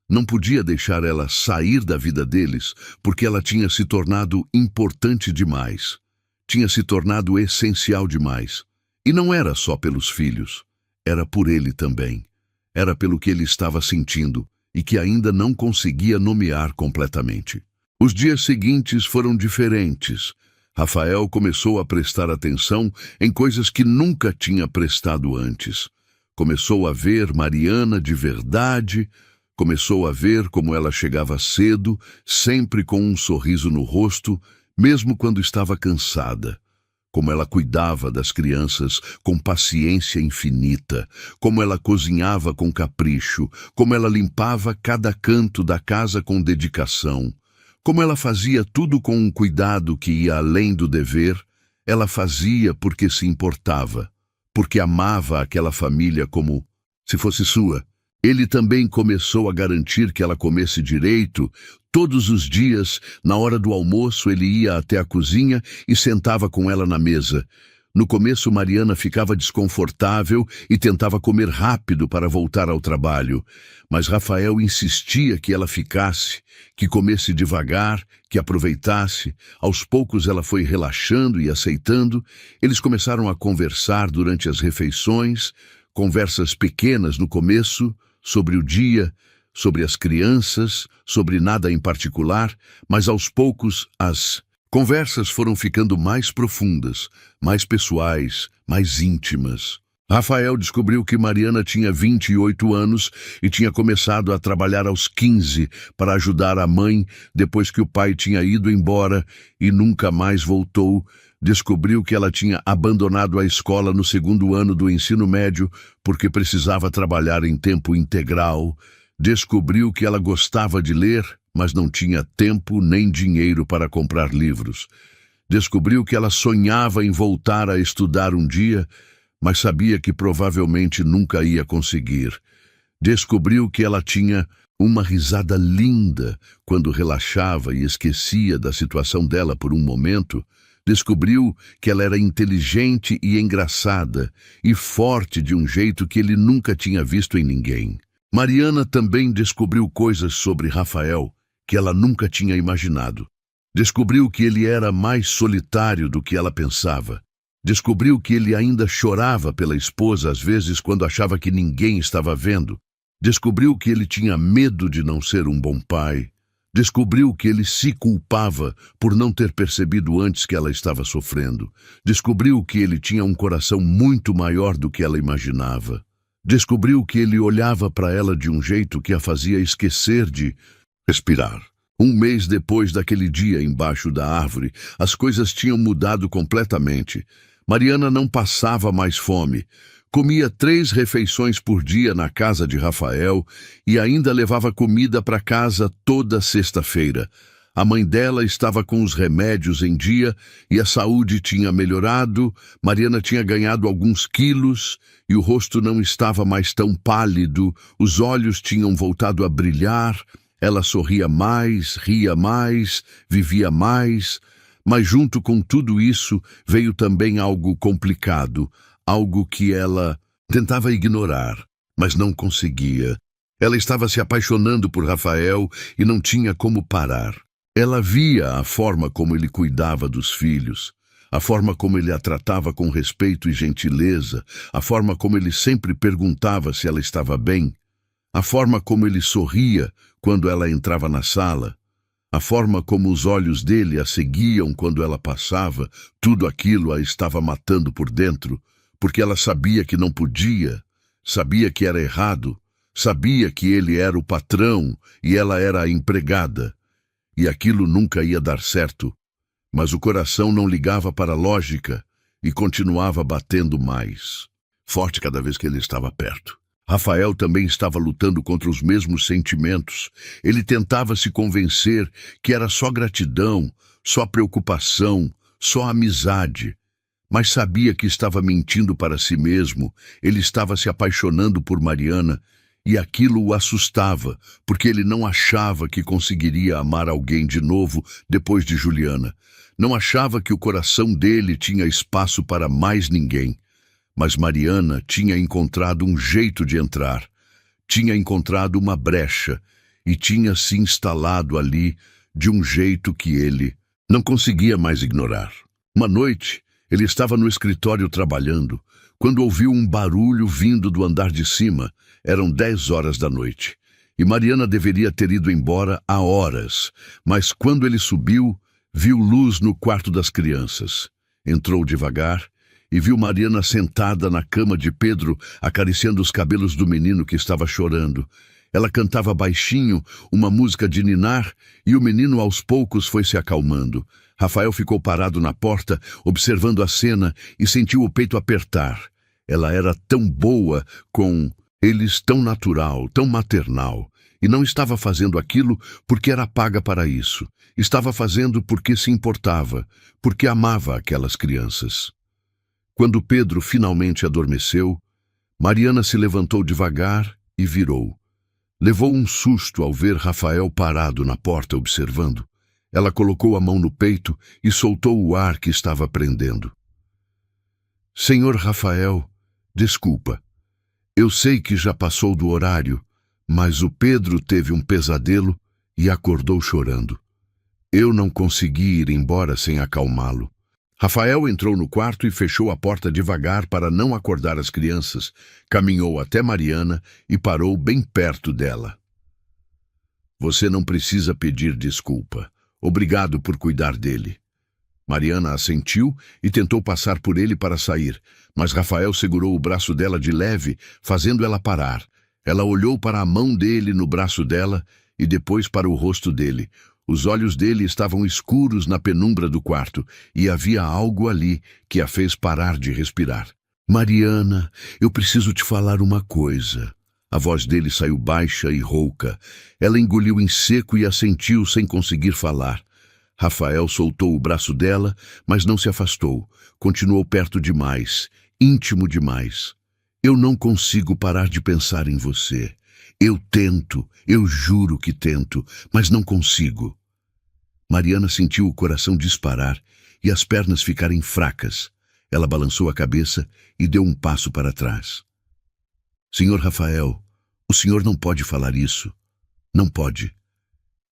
Não podia deixar ela sair da vida deles, porque ela tinha se tornado importante demais. Tinha se tornado essencial demais. E não era só pelos filhos. Era por ele também. Era pelo que ele estava sentindo. e que ainda não conseguia nomear completamente. Os dias seguintes foram diferentes. Rafael começou a prestar atenção em coisas que nunca tinha prestado antes. Começou a ver Mariana de verdade, começou a ver como ela chegava cedo, sempre com um sorriso no rosto, mesmo quando estava cansada. Como ela cuidava das crianças com paciência infinita, como ela cozinhava com capricho, como ela limpava cada canto da casa com dedicação, como ela fazia tudo com um cuidado que ia além do dever. Ela fazia porque se importava, porque amava aquela família como se fosse sua. Ele também começou a garantir que ela comesse direito. Todos os dias, na hora do almoço, ele ia até a cozinha e sentava com ela na mesa. No começo, Mariana ficava desconfortável e tentava comer rápido para voltar ao trabalho. Mas Rafael insistia que ela ficasse, que comesse devagar, que aproveitasse. Aos poucos ela foi relaxando e aceitando. Eles começaram a conversar durante as refeições, conversas pequenas no começo, sobre o dia, sobre as crianças, sobre nada em particular, mas aos poucos as conversas foram ficando mais profundas, mais pessoais, mais íntimas. Rafael descobriu que Mariana tinha 28 anos e tinha começado a trabalhar aos 15 para ajudar a mãe depois que o pai tinha ido embora e nunca mais voltou. Descobriu que ela tinha abandonado a escola no segundo ano do ensino médio porque precisava trabalhar em tempo integral. Descobriu que ela gostava de ler, mas não tinha tempo nem dinheiro para comprar livros. Descobriu que ela sonhava em voltar a estudar um dia, mas sabia que provavelmente nunca ia conseguir. Descobriu que ela tinha uma risada linda quando relaxava e esquecia da situação dela por um momento. Descobriu que ela era inteligente e engraçada e forte de um jeito que ele nunca tinha visto em ninguém. Mariana também descobriu coisas sobre Rafael que ela nunca tinha imaginado. Descobriu que ele era mais solitário do que ela pensava. Descobriu que ele ainda chorava pela esposa às vezes quando achava que ninguém estava vendo. Descobriu que ele tinha medo de não ser um bom pai. Descobriu que ele se culpava por não ter percebido antes que ela estava sofrendo. Descobriu que ele tinha um coração muito maior do que ela imaginava. Descobriu que ele olhava para ela de um jeito que a fazia esquecer de respirar. Um mês depois daquele dia embaixo da árvore, as coisas tinham mudado completamente. Mariana não passava mais fome. Comia 3 refeições por dia na casa de Rafael e ainda levava comida para casa toda sexta-feira. A mãe dela estava com os remédios em dia e a saúde tinha melhorado. Mariana tinha ganhado alguns quilos e o rosto não estava mais tão pálido. Os olhos tinham voltado a brilhar. Ela sorria mais, ria mais, vivia mais. Mas junto com tudo isso veio também algo complicado. Algo que ela tentava ignorar, mas não conseguia. Ela estava se apaixonando por Rafael e não tinha como parar. Ela via a forma como ele cuidava dos filhos, a forma como ele a tratava com respeito e gentileza, a forma como ele sempre perguntava se ela estava bem, a forma como ele sorria quando ela entrava na sala, a forma como os olhos dele a seguiam quando ela passava. Tudo aquilo a estava matando por dentro, porque ela sabia que não podia, sabia que era errado, sabia que ele era o patrão e ela era a empregada, e aquilo nunca ia dar certo, mas o coração não ligava para a lógica e continuava batendo mais forte cada vez que ele estava perto. Rafael também estava lutando contra os mesmos sentimentos. Ele tentava se convencer que era só gratidão, só preocupação, só amizade. Mas sabia que estava mentindo para si mesmo. Ele estava se apaixonando por Mariana e aquilo o assustava, porque ele não achava que conseguiria amar alguém de novo depois de Juliana. Não achava que o coração dele tinha espaço para mais ninguém. Mas Mariana tinha encontrado um jeito de entrar, tinha encontrado uma brecha e tinha se instalado ali de um jeito que ele não conseguia mais ignorar. Uma noite, ele estava no escritório trabalhando, quando ouviu um barulho vindo do andar de cima. Eram 10 horas da noite. e Mariana deveria ter ido embora há horas, mas quando ele subiu, viu luz no quarto das crianças. Entrou devagar e viu Mariana sentada na cama de Pedro, acariciando os cabelos do menino que estava chorando. Ela cantava baixinho uma música de ninar e o menino aos poucos foi se acalmando. Rafael ficou parado na porta, observando a cena e sentiu o peito apertar. Ela era tão boa com eles, tão natural, tão maternal. E não estava fazendo aquilo porque era paga para isso. Estava fazendo porque se importava, porque amava aquelas crianças. Quando Pedro finalmente adormeceu, Mariana se levantou devagar e virou. Levou um susto ao ver Rafael parado na porta observando. Ela colocou a mão no peito e soltou o ar que estava prendendo. Senhor Rafael, desculpa. Eu sei que já passou do horário, mas o Pedro teve um pesadelo e acordou chorando. Eu não consegui ir embora sem acalmá-lo. Rafael entrou no quarto e fechou a porta devagar para não acordar as crianças. Caminhou até Mariana e parou bem perto dela. Você não precisa pedir desculpa. Obrigado por cuidar dele. Mariana assentiu e tentou passar por ele para sair, mas Rafael segurou o braço dela de leve, fazendo ela parar. Ela olhou para a mão dele no braço dela e depois para o rosto dele. Os olhos dele estavam escuros na penumbra do quarto e havia algo ali que a fez parar de respirar. Mariana, eu preciso te falar uma coisa. A voz dele saiu baixa e rouca. Ela engoliu em seco e assentiu sem conseguir falar. Rafael soltou o braço dela, mas não se afastou. Continuou perto demais, íntimo demais. Eu não consigo parar de pensar em você. Eu tento, eu juro que tento, mas não consigo. Mariana sentiu o coração disparar e as pernas ficarem fracas. Ela balançou a cabeça e deu um passo para trás. Senhor Rafael, o senhor não pode falar isso. Não pode.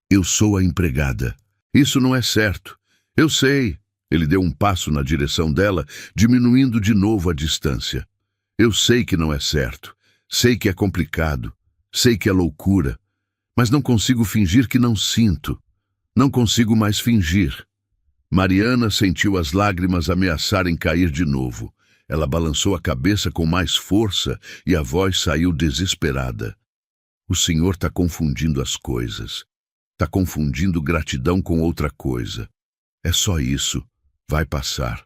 Eu sou a empregada. Isso não é certo. Eu sei. Ele deu um passo na direção dela, diminuindo de novo a distância. Eu sei que não é certo. Sei que é complicado. Sei que é loucura, mas não consigo fingir que não sinto. Não consigo mais fingir. Mariana sentiu as lágrimas ameaçarem cair de novo. Ela balançou a cabeça com mais força e a voz saiu desesperada. O senhor está confundindo as coisas. Está confundindo gratidão com outra coisa. É só isso. Vai passar.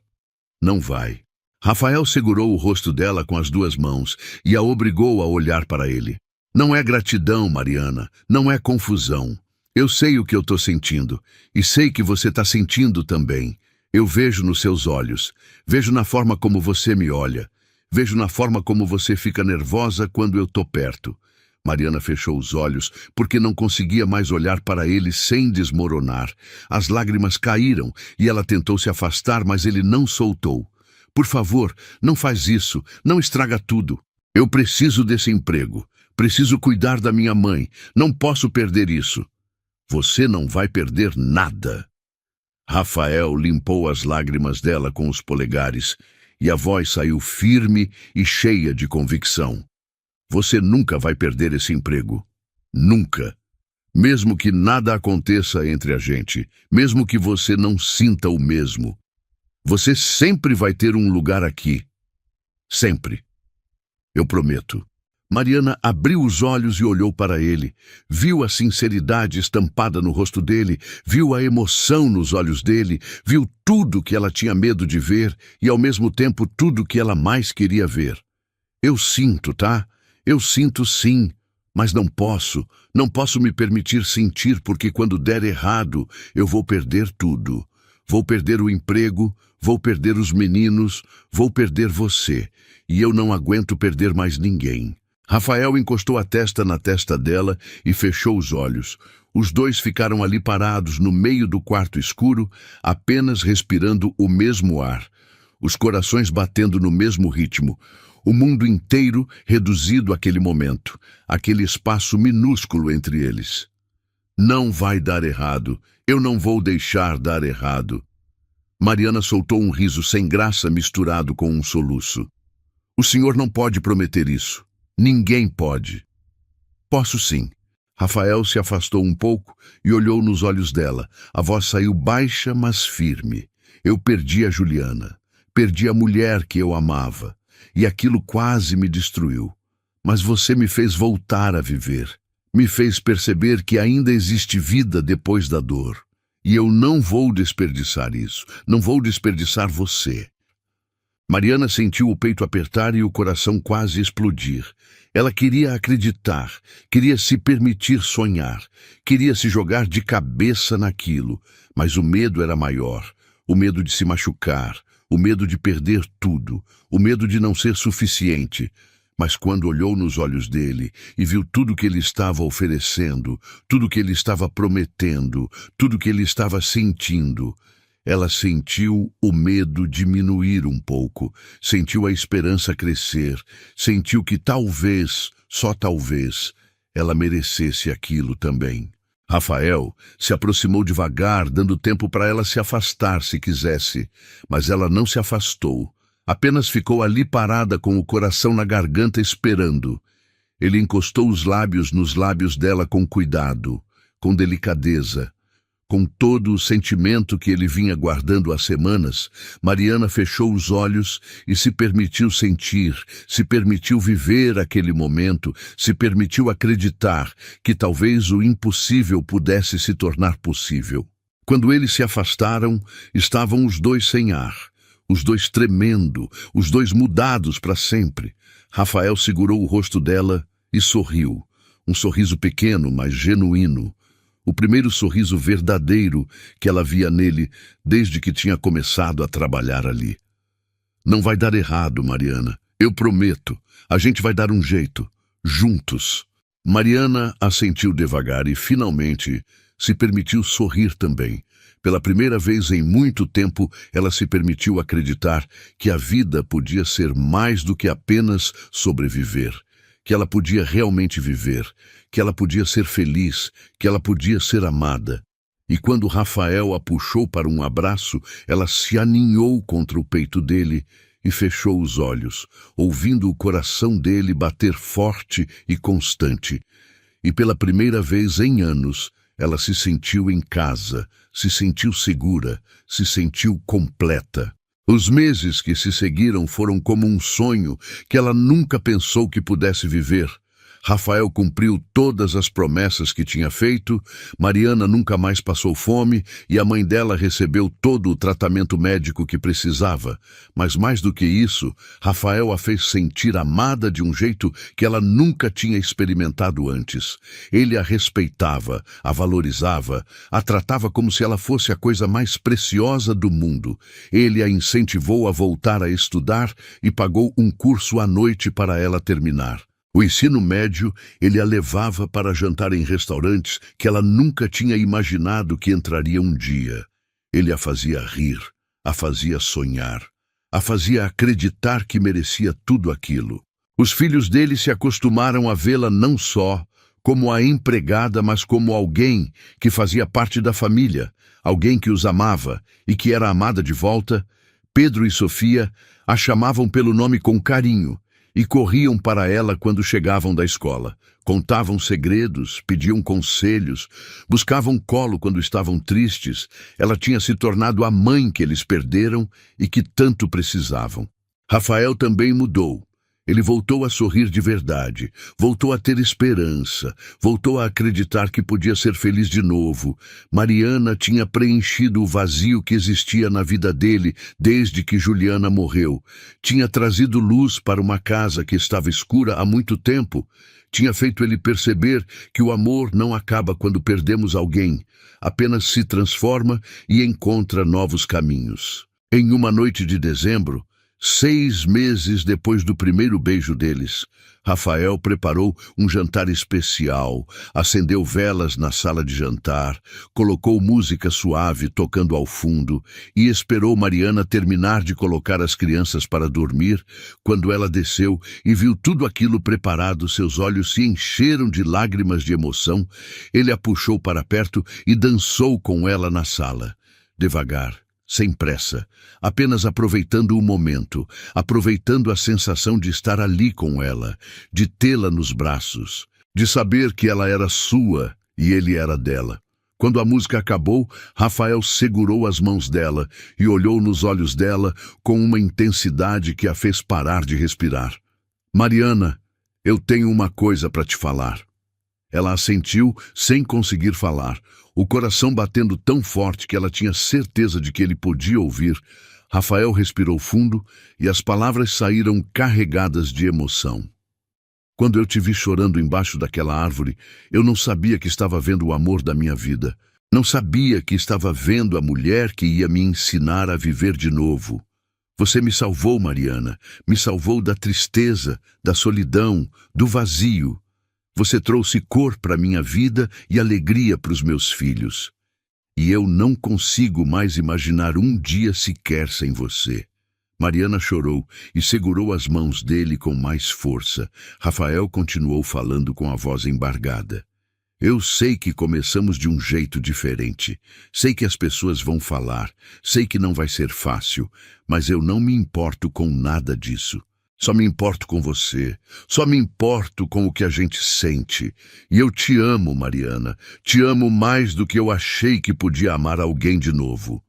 Não vai. Rafael segurou o rosto dela com as duas mãos e a obrigou a olhar para ele. Não é gratidão, Mariana, não é confusão. Eu sei o que eu estou sentindo, e sei que você está sentindo também. Eu vejo nos seus olhos, vejo na forma como você me olha, vejo na forma como você fica nervosa quando eu estou perto. Mariana fechou os olhos, porque não conseguia mais olhar para ele sem desmoronar. As lágrimas caíram, e ela tentou se afastar, mas ele não soltou. Por favor, não faz isso, não estraga tudo. Eu preciso desse emprego. Preciso cuidar da minha mãe. Não posso perder isso. Você não vai perder nada. Rafael limpou as lágrimas dela com os polegares e a voz saiu firme e cheia de convicção. Você nunca vai perder esse emprego. Nunca. Mesmo que nada aconteça entre a gente, mesmo que você não sinta o mesmo, você sempre vai ter um lugar aqui. Sempre. Eu prometo. Mariana abriu os olhos e olhou para ele. Viu a sinceridade estampada no rosto dele, viu a emoção nos olhos dele, viu tudo que ela tinha medo de ver e, ao mesmo tempo, tudo que ela mais queria ver. Eu sinto, tá? Eu sinto sim, mas não posso me permitir sentir porque quando der errado, eu vou perder tudo. Vou perder o emprego, vou perder os meninos, vou perder você. E eu não aguento perder mais ninguém. Rafael encostou a testa na testa dela e fechou os olhos. Os dois ficaram ali parados no meio do quarto escuro, apenas respirando o mesmo ar. Os corações batendo no mesmo ritmo. O mundo inteiro reduzido àquele momento, aquele espaço minúsculo entre eles. Não vai dar errado. Eu não vou deixar dar errado. Mariana soltou um riso sem graça misturado com um soluço. O senhor não pode prometer isso. Ninguém pode. Posso sim. Rafael se afastou um pouco e olhou nos olhos dela. A voz saiu baixa, mas firme. Eu perdi a Juliana. Perdi a mulher que eu amava. E aquilo quase me destruiu. Mas você me fez voltar a viver. Me fez perceber que ainda existe vida depois da dor. E eu não vou desperdiçar isso. Não vou desperdiçar você. Mariana sentiu o peito apertar e o coração quase explodir. Ela queria acreditar, queria se permitir sonhar, queria se jogar de cabeça naquilo, mas o medo era maior. O medo de se machucar, o medo de perder tudo, o medo de não ser suficiente. Mas quando olhou nos olhos dele e viu tudo que ele estava oferecendo, tudo que ele estava prometendo, tudo que ele estava sentindo, ela sentiu o medo diminuir um pouco, sentiu a esperança crescer, sentiu que talvez, só talvez, ela merecesse aquilo também. Rafael se aproximou devagar, dando tempo para ela se afastar se quisesse, mas ela não se afastou. Apenas ficou ali parada com o coração na garganta esperando. Ele encostou os lábios nos lábios dela com cuidado, com delicadeza. Com todo o sentimento que ele vinha guardando há semanas, Mariana fechou os olhos e se permitiu sentir, se permitiu viver aquele momento, se permitiu acreditar que talvez o impossível pudesse se tornar possível. Quando eles se afastaram, estavam os dois sem ar, os dois tremendo, os dois mudados para sempre. Rafael segurou o rosto dela e sorriu, um sorriso pequeno, mas genuíno. O primeiro sorriso verdadeiro que ela via nele desde que tinha começado a trabalhar ali. Não vai dar errado, Mariana. Eu prometo. A gente vai dar um jeito. Juntos. Mariana assentiu devagar e, finalmente, se permitiu sorrir também. Pela primeira vez em muito tempo, ela se permitiu acreditar que a vida podia ser mais do que apenas sobreviver. Que ela podia realmente viver, que ela podia ser feliz, que ela podia ser amada. E quando Rafael a puxou para um abraço, ela se aninhou contra o peito dele e fechou os olhos, ouvindo o coração dele bater forte e constante. E pela primeira vez em anos, ela se sentiu em casa, se sentiu segura, se sentiu completa. Os meses que se seguiram foram como um sonho que ela nunca pensou que pudesse viver. Rafael cumpriu todas as promessas que tinha feito, Mariana nunca mais passou fome e a mãe dela recebeu todo o tratamento médico que precisava. Mas mais do que isso, Rafael a fez sentir amada de um jeito que ela nunca tinha experimentado antes. Ele a respeitava, a valorizava, a tratava como se ela fosse a coisa mais preciosa do mundo. Ele a incentivou a voltar a estudar e pagou um curso à noite para ela terminar. O ensino médio, ele a levava para jantar em restaurantes que ela nunca tinha imaginado que entraria um dia. Ele a fazia rir, a fazia sonhar, a fazia acreditar que merecia tudo aquilo. Os filhos dele se acostumaram a vê-la não só como a empregada, mas como alguém que fazia parte da família, alguém que os amava e que era amada de volta. Pedro e Sofia a chamavam pelo nome com carinho, e corriam para ela quando chegavam da escola. Contavam segredos, pediam conselhos, buscavam colo quando estavam tristes. Ela tinha se tornado a mãe que eles perderam e que tanto precisavam. Rafael também mudou. Ele voltou a sorrir de verdade, voltou a ter esperança, voltou a acreditar que podia ser feliz de novo. Mariana tinha preenchido o vazio que existia na vida dele desde que Juliana morreu. Tinha trazido luz para uma casa que estava escura há muito tempo. Tinha feito ele perceber que o amor não acaba quando perdemos alguém, apenas se transforma e encontra novos caminhos. Em uma noite de dezembro, 6 meses depois do primeiro beijo deles, Rafael preparou um jantar especial, acendeu velas na sala de jantar, colocou música suave tocando ao fundo e esperou Mariana terminar de colocar as crianças para dormir. Quando ela desceu e viu tudo aquilo preparado, seus olhos se encheram de lágrimas de emoção. Ele a puxou para perto e dançou com ela na sala, devagar, sem pressa, apenas aproveitando o momento, aproveitando a sensação de estar ali com ela, de tê-la nos braços. de saber que ela era sua e ele era dela. Quando a música acabou, Rafael segurou as mãos dela e olhou nos olhos dela com uma intensidade que a fez parar de respirar. Mariana, eu tenho uma coisa para te falar. Ela assentiu sem conseguir falar, o coração batendo tão forte que ela tinha certeza de que ele podia ouvir. Rafael respirou fundo e as palavras saíram carregadas de emoção. Quando eu te vi chorando embaixo daquela árvore, eu não sabia que estava vendo o amor da minha vida. Não sabia que estava vendo a mulher que ia me ensinar a viver de novo. Você me salvou, Mariana. Me salvou da tristeza, da solidão, do vazio. Você trouxe cor para minha vida e alegria para os meus filhos. E eu não consigo mais imaginar um dia sequer sem você. Mariana chorou e segurou as mãos dele com mais força. Rafael continuou falando com a voz embargada. Eu sei que começamos de um jeito diferente. Sei que as pessoas vão falar. Sei que não vai ser fácil, mas eu não me importo com nada disso. Só me importo com você. Só me importo com o que a gente sente. E eu te amo, Mariana. Te amo mais do que eu achei que podia amar alguém de novo.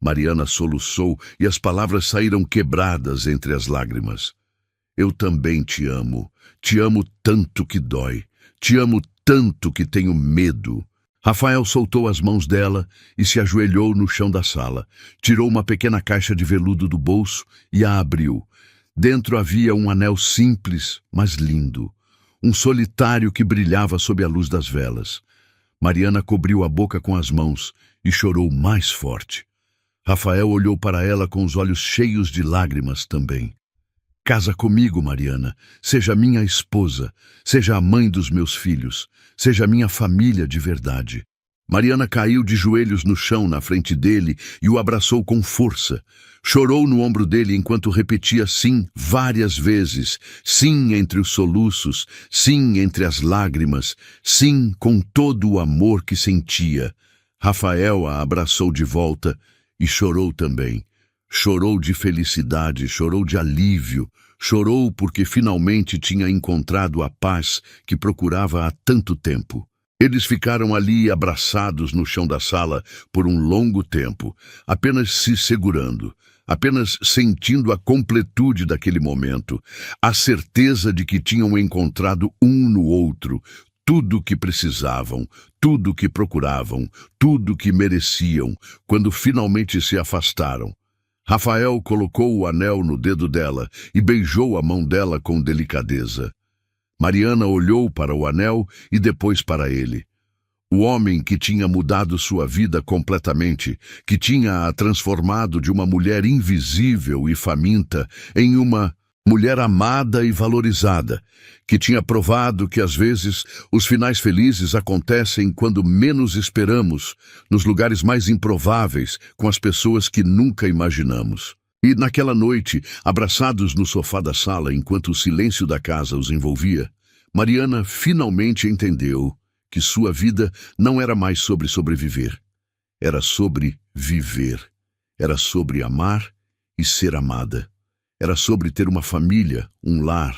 Mariana soluçou e as palavras saíram quebradas entre as lágrimas. Eu também te amo tanto que dói, te amo tanto que tenho medo. Rafael soltou as mãos dela e se ajoelhou no chão da sala, tirou uma pequena caixa de veludo do bolso e a abriu. Dentro havia um anel simples, mas lindo, um solitário que brilhava sob a luz das velas. Mariana cobriu a boca com as mãos e chorou mais forte. Rafael olhou para ela com os olhos cheios de lágrimas também. Casa comigo, Mariana. Seja minha esposa. Seja a mãe dos meus filhos. Seja minha família de verdade. Mariana caiu de joelhos no chão na frente dele e o abraçou com força. Chorou no ombro dele enquanto repetia sim várias vezes. Sim entre os soluços. Sim entre as lágrimas. Sim com todo o amor que sentia. Rafael a abraçou de volta e chorou também. Chorou de felicidade, chorou de alívio, chorou porque finalmente tinha encontrado a paz que procurava há tanto tempo. Eles ficaram ali abraçados no chão da sala por um longo tempo, apenas se segurando, apenas sentindo a completude daquele momento, a certeza de que tinham encontrado um no outro, tudo o que precisavam, tudo o que procuravam, tudo o que mereciam, quando finalmente se afastaram. Rafael colocou o anel no dedo dela e beijou a mão dela com delicadeza. Mariana olhou para o anel e depois para ele. O homem que tinha mudado sua vida completamente, que tinha a transformado de uma mulher invisível e faminta em uma mulher amada e valorizada, que tinha provado que às vezes os finais felizes acontecem quando menos esperamos, nos lugares mais improváveis, com as pessoas que nunca imaginamos. E naquela noite, abraçados no sofá da sala enquanto o silêncio da casa os envolvia, Mariana finalmente entendeu que sua vida não era mais sobre sobreviver. Era sobre viver. Era sobre amar e ser amada. Era sobre ter uma família, um lar,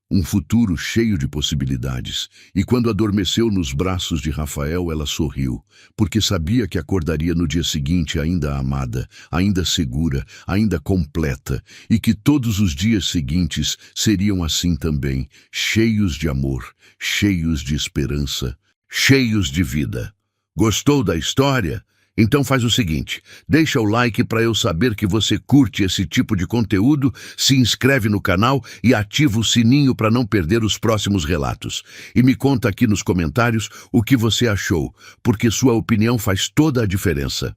um futuro cheio de possibilidades. E quando adormeceu nos braços de Rafael, ela sorriu, porque sabia que acordaria no dia seguinte ainda amada, ainda segura, ainda completa, e que todos os dias seguintes seriam assim também, cheios de amor, cheios de esperança, cheios de vida. Gostou da história? Então faz o seguinte, deixa o like para eu saber que você curte esse tipo de conteúdo, se inscreve no canal e ativa o sininho para não perder os próximos relatos. E me conta aqui nos comentários o que você achou, porque sua opinião faz toda a diferença.